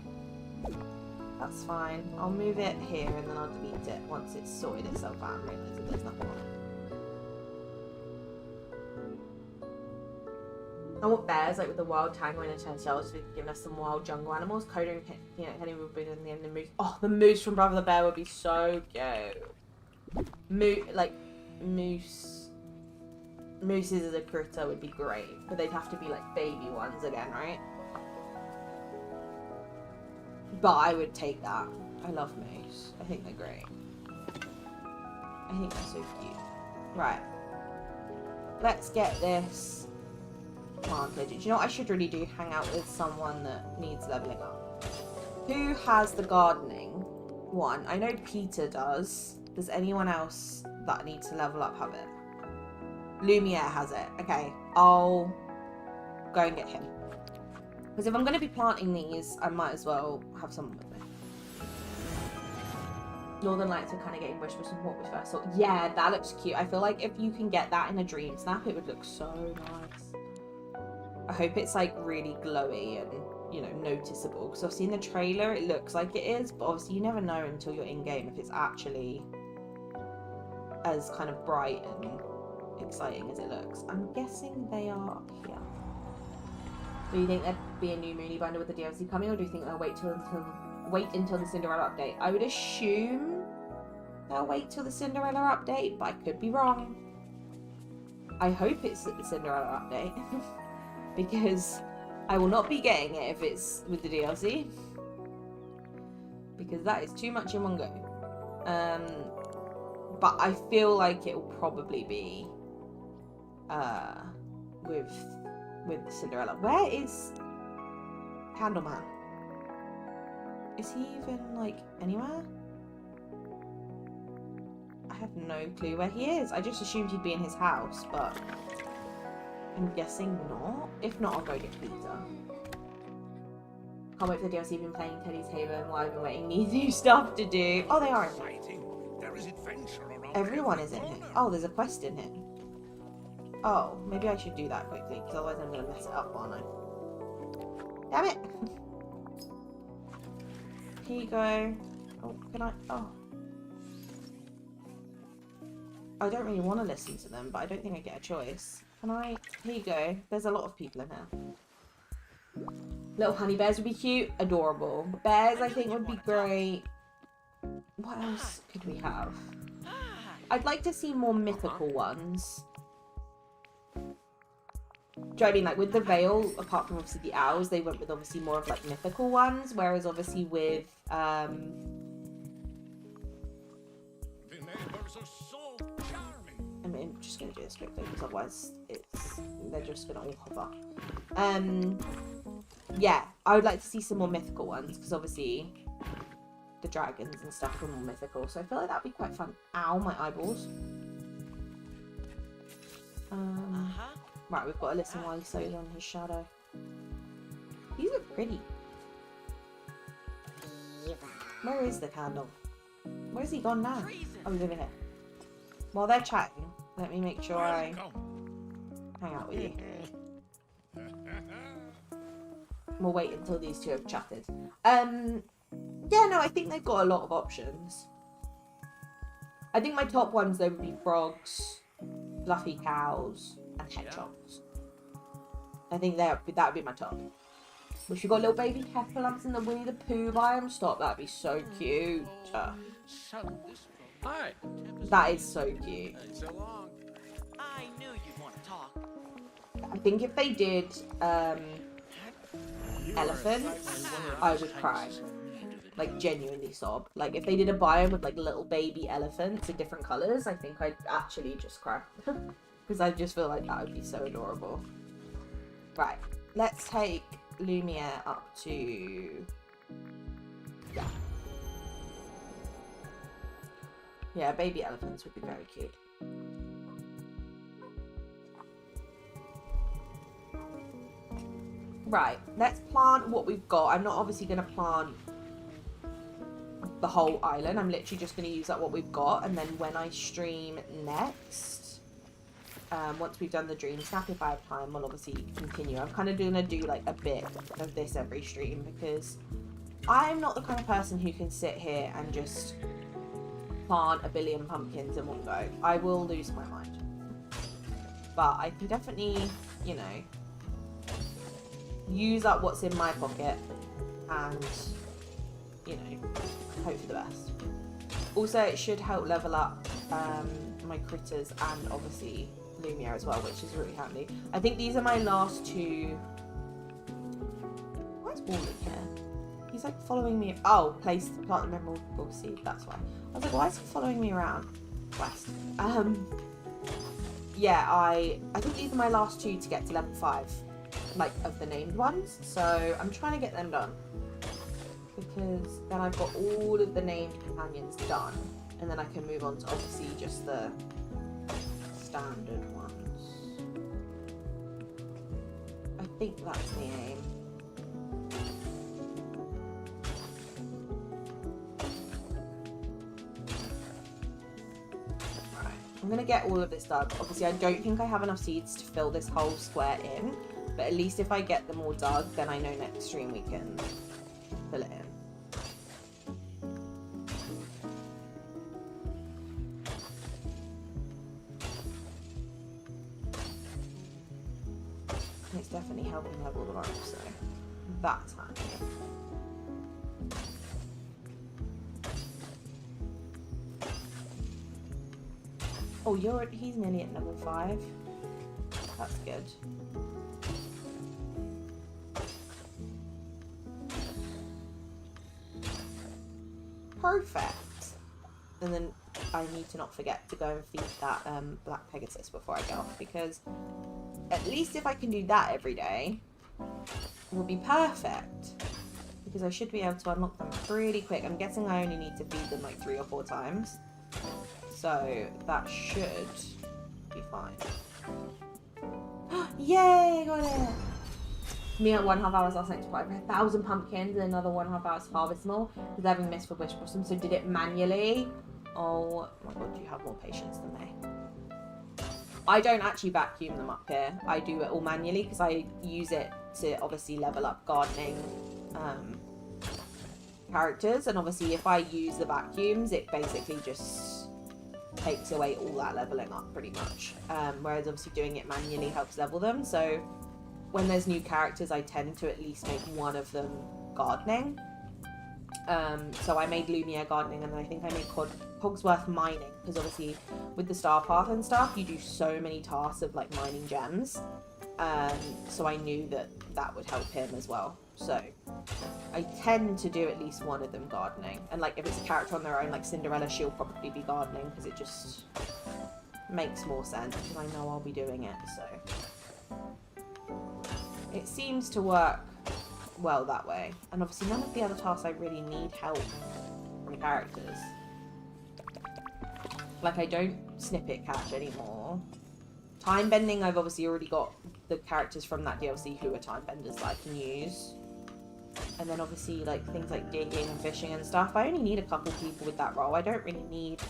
That's fine. I'll move it here and then I'll delete it once it's sorted itself out and realize that there's nothing on it. I want bears, like with the wild tango and the shells, giving us some wild jungle animals. Coda and Kenny would be in the end. The moose. Oh, the moose from Brother the Bear would be so cute. Mooses as a critter would be great, but they'd have to be like baby ones again, right? But I would take that. I love moose. I think they're great. I think they're so cute. Right. Let's get this planted. Do you know what I should really do? Hang out with someone that needs leveling up. Who has the gardening one? I know Peter does. Does anyone else that needs to level up have it? Lumiere has it. Okay, I'll go and get him. Because if I'm going to be planting these, I might as well have someone with me. Northern Lights are kind of getting bush with what we first saw. Yeah, that looks cute. I feel like if you can get that in a dream snap, it would look so nice. I hope it's like really glowy and, you know, noticeable. Because obviously in the trailer, it looks like it is. But obviously you never know until you're in-game if it's actually as kind of bright and exciting as it looks. I'm guessing they are up here. Do you think there'd be a new Mooney bundle with the DLC coming, or do you think they'll wait until the Cinderella update? I would assume they'll wait till the Cinderella update, but I could be wrong. I hope it's at the Cinderella update because I will not be getting it if it's with the DLC, because that is too much in one go. But I feel like it will probably be with Cinderella. Where is Candleman? Is he even like anywhere? I have no clue where he is. I just assumed he'd be in his house, but I'm guessing not. If not, I'll go get pizza. Can't wait for the DLC. I've been playing Teddy's Haven while I've been waiting. Need new stuff to do. Oh, they are in here. There is adventure around Everyone every is in here. corner. Oh, there's a quest in here. Oh, maybe I should do that quickly, because otherwise I'm going to mess it up, aren't I? Damn it! Here you go. Oh, can I? Oh. I don't really want to listen to them, but I don't think I get a choice. Can I? Here you go. There's a lot of people in here. Little honey bears would be cute. Adorable. Bears, I think, would be great. What else could we have? I'd like to see more mythical ones. Do you know what I mean? Like with the Veil, apart from obviously the owls, they went with obviously more of like mythical ones, whereas obviously with The neighbors are so charming. I mean, I'm just gonna do this quickly because otherwise they're just gonna all hover. Yeah, I would like to see some more mythical ones because obviously the dragons and stuff were more mythical, so I feel like that'd be quite fun. Ow, my eyeballs. Right, we've got to listen while he sews on his shadow. These are pretty. Where is the candle? Where's he gone now? Oh, he's over here. While they're chatting, let me make sure I hang out with you. We'll wait until these two have chatted. Yeah, no, I think they've got a lot of options. I think my top ones, though, would be frogs, fluffy cows, and hedgehogs. I think that would be my top. Wish we got little baby heffalumps in the Winnie the Pooh biome. Stop, that'd be so cute. Hi. That is so cute. So long. I knew you'd want to talk. I think if they did elephants, I would cry. Like, genuinely sob. Like, if they did a biome with, like, little baby elephants in different colours, I think I'd actually just cry. Because I just feel like that would be so adorable. Right. Let's take Lumiere up to... Yeah. Yeah, baby elephants would be very cute. Right. Let's plant what we've got. I'm not obviously going to plant the whole island. I'm literally just going to use up what we've got, and then when I stream next, once we've done the dream snap, if I have time, we'll obviously continue. I'm kind of going to do like a bit of this every stream because I'm not the kind of person who can sit here and just plant a billion pumpkins in one go. I will lose my mind, but I can definitely, you know, use up what's in my pocket and, you know, hope for the best. Also, it should help level up my critters and obviously Lumiere as well, which is really handy. I think these are my last two. Where's Wally here? He's like following me. Oh, plant the memorable seed. That's why. I was like, why is he following me around? West. Yeah, I think these are my last two to get to level 5, like of the named ones. So I'm trying to get them done, because then I've got all of the named companions done, and then I can move on to obviously just the standard ones. I think that's the aim. Right, I'm gonna get all of this done. Obviously, I don't think I have enough seeds to fill this whole square in, but at least if I get them all dug, then I know next stream we can fill it in. It's definitely helping level them up, so that's handy. Oh, he's nearly at level 5. That's good. Perfect. And then I need to not forget to go and feed that Black Pegasus before I get off, because at least if I can do that every day, it will be perfect. Because I should be able to unlock them pretty quick. I'm guessing I only need to feed them like 3 or 4 times. So that should be fine. Yay, I got it! Me at 1.5 hours last night to buy 1,000 pumpkins and another 1.5 hours to harvest them all. Because having missed for bush blossom, so did it manually. Oh my god, you have more patience than me. I don't actually vacuum them up here. I do it all manually because I use it to obviously level up gardening characters, and obviously if I use the vacuums, it basically just takes away all that leveling up pretty much. Whereas obviously doing it manually helps level them. So when there's new characters, I tend to at least make one of them gardening. So I made Lumiere gardening, and then I think I made Cogsworth mining, because obviously with the star path and stuff, you do so many tasks of like mining gems. So I knew that that would help him as well. So I tend to do at least one of them gardening. And like if it's a character on their own, like Cinderella, she'll probably be gardening because it just makes more sense, because I know I'll be doing it. So it seems to work well that way. And obviously none of the other tasks I really need help from characters. Like I don't snippet catch anymore. Time bending, I've obviously already got the characters from that DLC who are time benders that I can use. And then obviously like things like digging and fishing and stuff, I only need a couple people with that role. I don't really need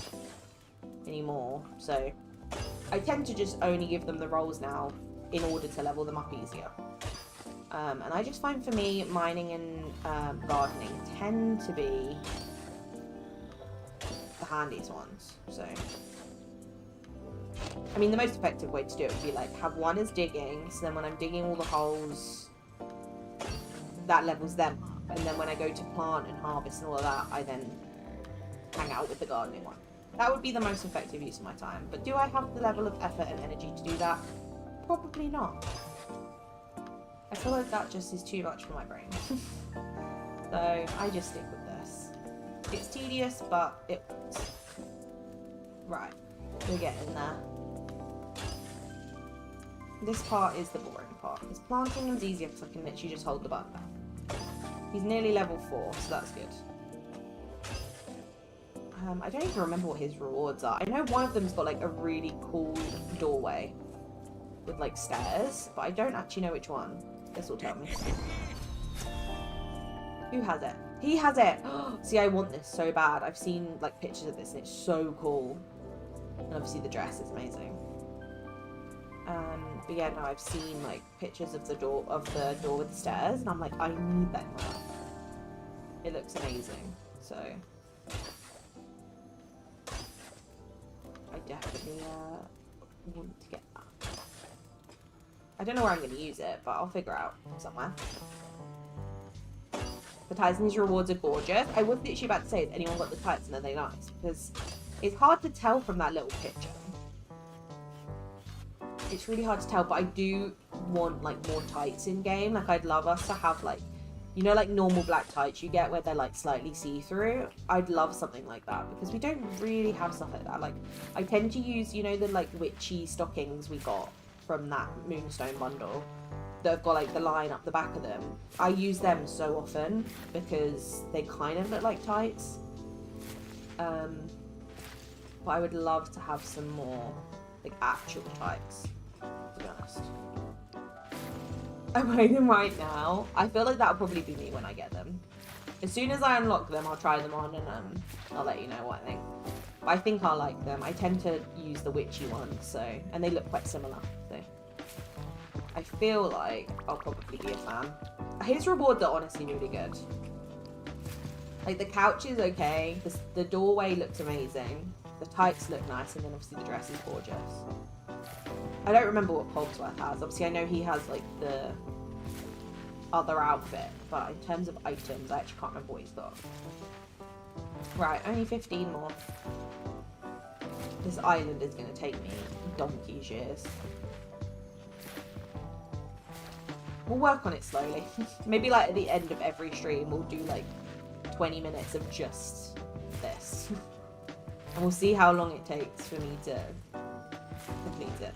any more. So I tend to just only give them the roles now in order to level them up easier. And I just find for me, mining and gardening tend to be the handiest ones. So I mean, the most effective way to do it would be like have one as digging, so then when I'm digging all the holes, that levels them up, and then when I go to plant and harvest and all of that, I then hang out with the gardening one. That would be the most effective use of my time. But do I have the level of effort and energy to do that? Probably not. I feel like that just is too much for my brain. So I just stick with this. It's tedious, but it works. Right, we're getting there. This part is the boring part. Because planting is easier because I can literally just hold the button down. He's nearly level 4, so that's good. I don't even remember what his rewards are. I know one of them's got like a really cool doorway with like stairs, but I don't actually know which one. This will tell me. Who has it? He has it! See, I want this so bad. I've seen like pictures of this and it's so cool. And obviously the dress is amazing. But yeah, no, I've seen like pictures of the door with the stairs, and I'm like, I need that now. It looks amazing. So I definitely want to get that. I don't know where I'm going to use it, but I'll figure out somewhere. The tights and these rewards are gorgeous. I was literally about to say, has anyone got the tights and are they nice? Because it's hard to tell from that little picture. It's really hard to tell, but I do want like more tights in game. Like I'd love us to have like, you know, like normal black tights you get where they're like slightly see-through. I'd love something like that because we don't really have stuff like that. Like I tend to use, you know, the like witchy stockings we got from that Moonstone bundle that have got like the line up the back of them. I use them so often because they kind of look like tights. But I would love to have some more like actual tights, to be honest. I'm wearing them right now. I feel like that'll probably be me when I get them. As soon as I unlock them, I'll try them on and I'll let you know what I think. But I think I'll like them. I tend to use the witchy ones, so, and they look quite similar, so I feel like I'll probably be a fan. His rewards are honestly really good. Like the couch is okay, the doorway looks amazing, the tights look nice, and then obviously the dress is gorgeous. I don't remember what Cogsworth has. Obviously I know he has like the other outfit, but in terms of items I actually can't remember what he's got. Right, only 15 more. This island is going to take me donkey's years. We'll work on it slowly. Maybe like at the end of every stream we'll do like 20 minutes of just this. And we'll see how long it takes for me to complete it.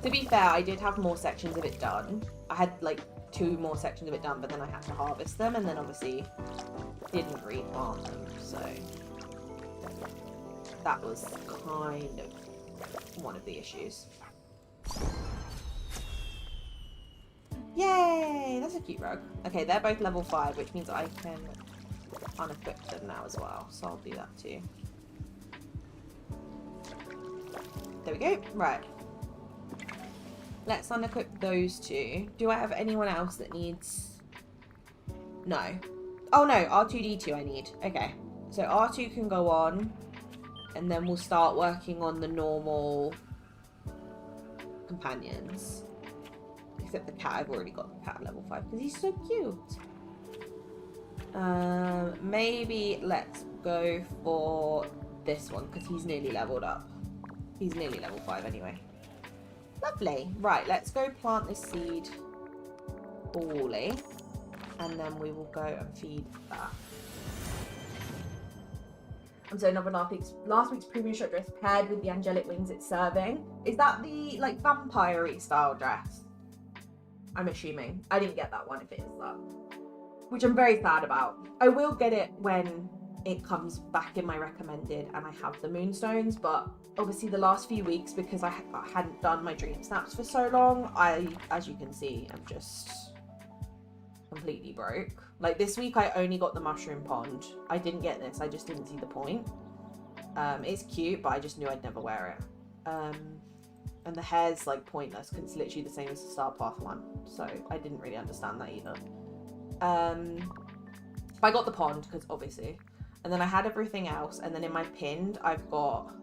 To be fair, I did have more sections of it done. I had like 2 more sections of it done, but then I had to harvest them, and then obviously didn't replant them, so that was kind of one of the issues. Yay! That's a cute rug. Okay, they're both level 5, which means I can unequip them now as well, so I'll do that too. There we go. Right. Let's unequip those 2. Do I have anyone else that needs... No. Oh no, R2-D2 I need. Okay. So R2 can go on, and then we'll start working on the normal companions. Except the cat, I've already got the cat at level 5 because he's so cute. Maybe let's go for this one because he's nearly leveled up. He's nearly level 5 anyway. Lovely. Right, let's go plant this seed bally, and then we will go and feed that. And so another last week's premium shot dress paired with the angelic wings it's serving. Is that the like vampire-y style dress? I'm assuming. I didn't get that one if it is that. Which I'm very sad about. I will get it when it comes back in my recommended and I have the moonstones, but obviously the last few weeks, because I hadn't done my dream snaps for so long, as you can see, I'm just completely broke. Like this week I only got the mushroom pond. I didn't get this, I just didn't see the point. It's cute, but I just knew I'd never wear it. And the hair's like pointless because it's literally the same as the Star Path one, so I didn't really understand that either. But I got the pond because obviously, and then I had everything else, and then in my pinned I've got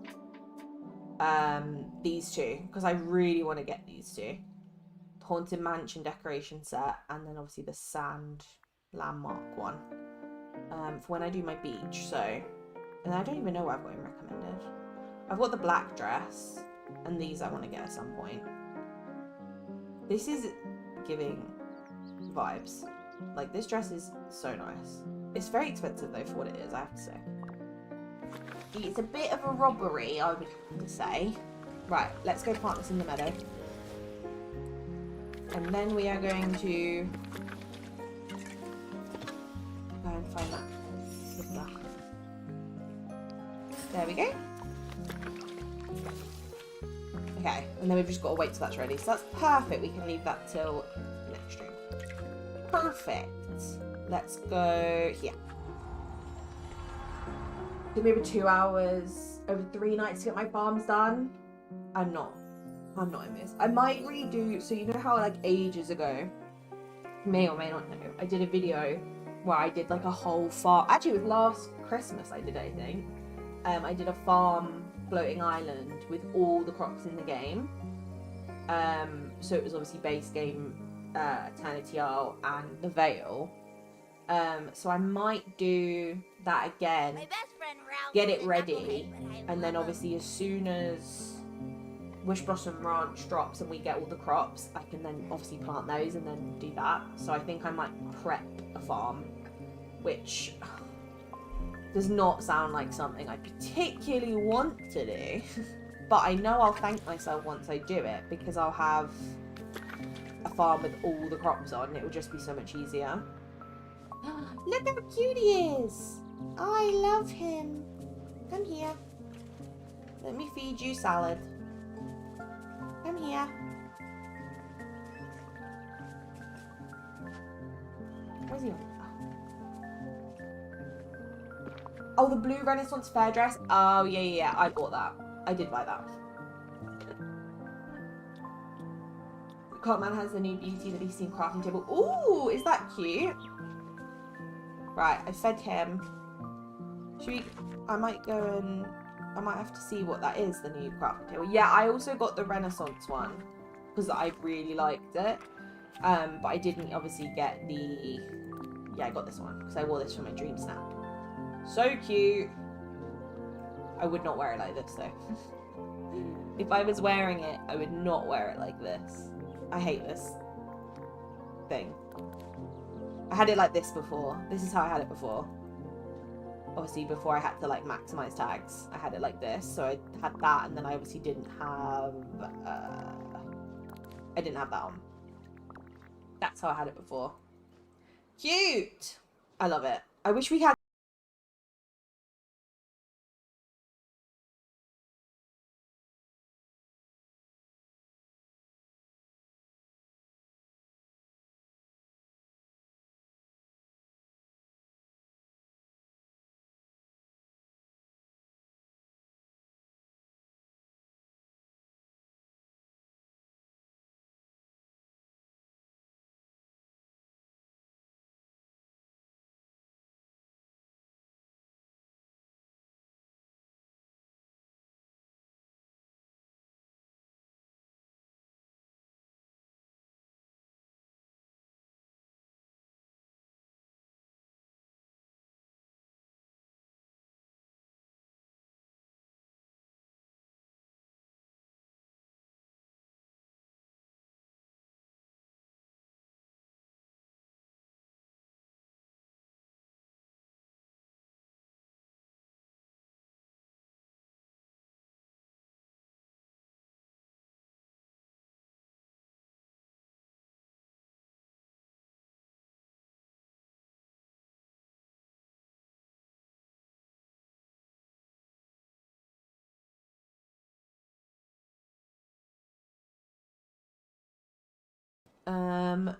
these 2 because I really want to get these 2. Haunted Mansion decoration set, and then obviously the sand landmark one for when I do my beach. So, and I don't even know what I've got in recommended. I've got the black dress, and these I want to get at some point. This is giving vibes. Like, this dress is so nice. It's very expensive though for what it is, I have to say. It's a bit of a robbery, I would have to say. Right, let's go plant this in the meadow. And then we are going to go and find that. There we go. Okay, and then we've just got to wait till that's ready. So that's perfect. We can leave that till next stream. Perfect. Let's go here. Took me over 2 hours, over 3 nights to get my farms done. I'm not in this. I might redo, so you know how like ages ago, may or may not know, I did a video where I did like a whole farm. Actually, it was last Christmas I did it, I think. I did a farm floating island with all the crops in the game. So it was obviously base game, Eternity Isle and the Vale. So I might do that again, get it ready, and then obviously as soon as Wish Blossom Ranch drops and we get all the crops, I can then obviously plant those and then do that. So I think I might prep a farm, which does not sound like something I particularly want to do. But I know I'll thank myself once I do it, because I'll have a farm with all the crops on. It will just be so much easier. Look how cute he is! I love him. Come here. Let me feed you salad. Come here. Where's he? Oh, the blue Renaissance fair dress. Oh, yeah. I bought that. I did buy that. Cartman has the new Beauty that he's seen crafting table. Ooh, is that cute? Right, I fed him. Should we... I might go and... I might have to see what that is, the new crafting table. Yeah, I also got the Renaissance one because I really liked it. But I didn't obviously get the... Yeah, I got this one because I wore this for my dream snap. So cute. I would not wear it like this though. If I was wearing it, I would not wear it like this. I hate this thing. I had it like this before. This is how I had it before. obviously before I had to like maximize tags, I had it like this. So I had that, and then I obviously didn't have that on. That's how I had it before. Cute. I love it. I wish we had and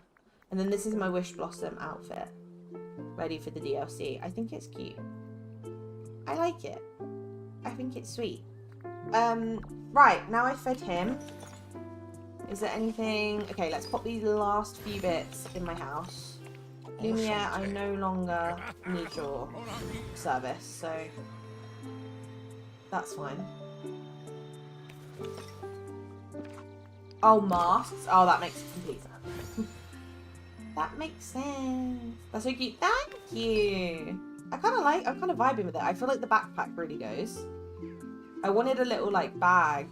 then this is my Wish Blossom outfit, ready for the DLC. I think it's cute. I like it. I think it's sweet. Right, now I fed him. Is there anything... Okay, let's pop these last few bits in my house. Lumia, I no longer need your service, so that's fine. Oh, masks. Oh, that makes complete sense. That makes sense. That's so cute. Thank you. I'm kind of vibing with it. I feel like the backpack really goes. I wanted a little like bag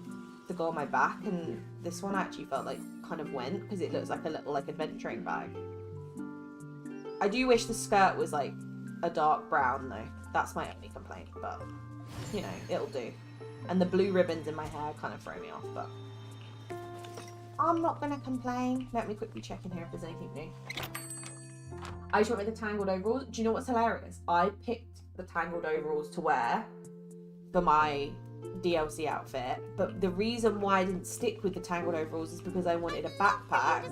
to go on my back, and this one actually felt like kind of went because it looks like a little like adventuring bag. I do wish the skirt was like a dark brown though. That's my only complaint, but you know, it'll do. And the blue ribbons in my hair kind of throw me off, but I'm not gonna complain. Let me quickly check in here if there's anything new. I just went with the tangled overalls. Do you know what's hilarious? I picked the tangled overalls to wear for my DLC outfit, but the reason why I didn't stick with the tangled overalls is because I wanted a backpack,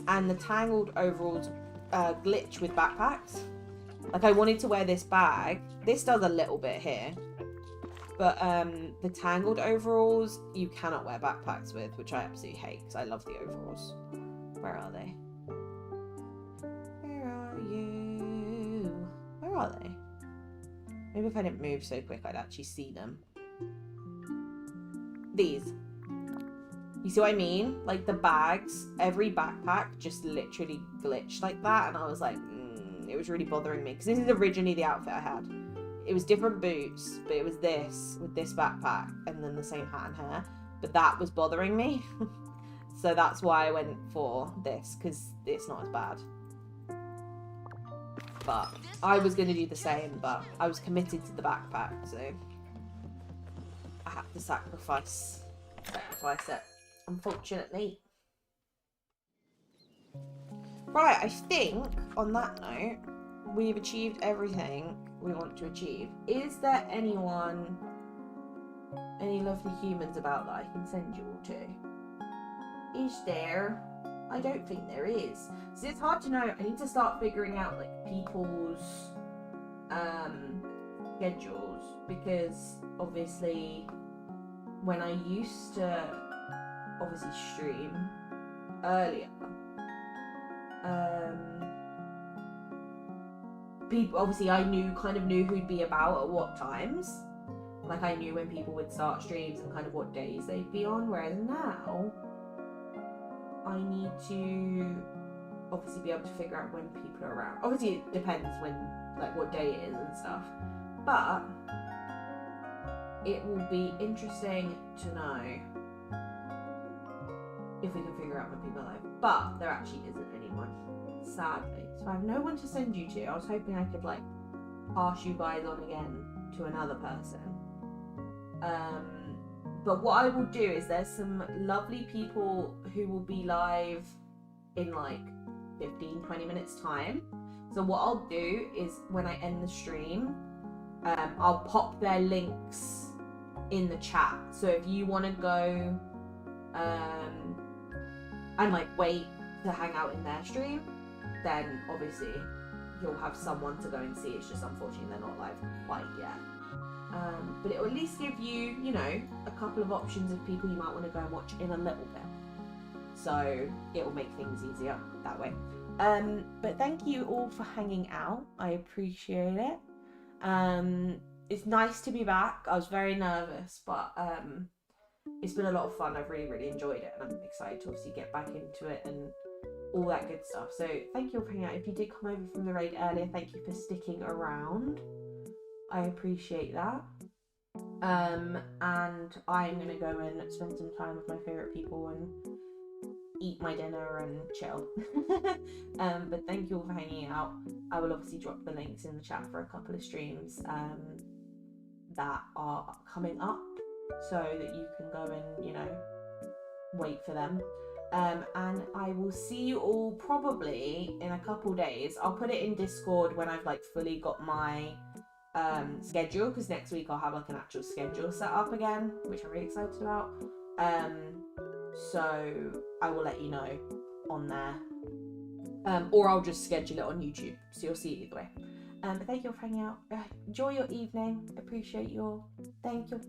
and the tangled overalls glitch with backpacks. Like, I wanted to wear this bag. This does a little bit here, but the tangled overalls you cannot wear backpacks with, which I absolutely hate because I love the overalls. Where are they? Where are you? Where are they? Maybe if I didn't move so quick I'd actually see them. These. You see what I mean? Like the bags, every backpack just literally glitched like that, and I was like, it was really bothering me because this is originally the outfit I had. It was different boots, but it was this with this backpack and then the same hat and hair, but that was bothering me. So that's why I went for this, because it's not as bad. But I was going to do the same, but I was committed to the backpack, so I had to sacrifice it, unfortunately. Right, I think on that note, we've achieved everything we want to achieve. Is there anyone, any lovely humans about that I can send you all to? Is there? I don't think there is. So it's hard to know. I need to start figuring out like people's schedules, because obviously when I used to obviously stream earlier, people obviously I kind of knew who'd be about at what times. Like I knew when people would start streams and kind of what days they'd be on, whereas now I need to obviously be able to figure out when people are around. Obviously it depends when, like what day it is and stuff, but it will be interesting to know if we can figure out when people are live. But there actually isn't anyone, sadly. So I have no one to send you to. I was hoping I could like pass you guys on again to another person. But what I will do is there's some lovely people who will be live in like 15-20 minutes time. So what I'll do is when I end the stream, I'll pop their links in the chat. So if you want to go and like wait to hang out in their stream, then obviously you'll have someone to go and see. It's just unfortunately they're not live quite yet. But it will at least give you, you know, a couple of options of people you might want to go and watch in a little bit. So it will make things easier that way. But thank you all for hanging out. I appreciate it. It's nice to be back. I was very nervous, but it's been a lot of fun. I've really, really enjoyed it, and I'm excited to obviously get back into it and all that good stuff. So thank you all for hanging out. If you did come over from the raid earlier, thank you for sticking around. I appreciate that. And I'm gonna go and spend some time with my favourite people and eat my dinner and chill. But thank you all for hanging out. I will obviously drop the links in the chat for a couple of streams that are coming up, so that you can go and, you know, wait for them. And I will see you all probably in a couple days. I'll put it in Discord when I've like fully got my schedule, because next week I'll have like an actual schedule set up again, which I'm really excited about. So I will let you know on there, or I'll just schedule it on YouTube, so you'll see it either way. But thank you all for hanging out. Enjoy your evening. Appreciate your thank you.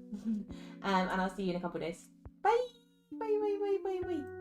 And I'll see you in a couple of days. Bye. Bye. Bye. Bye. Bye. Bye.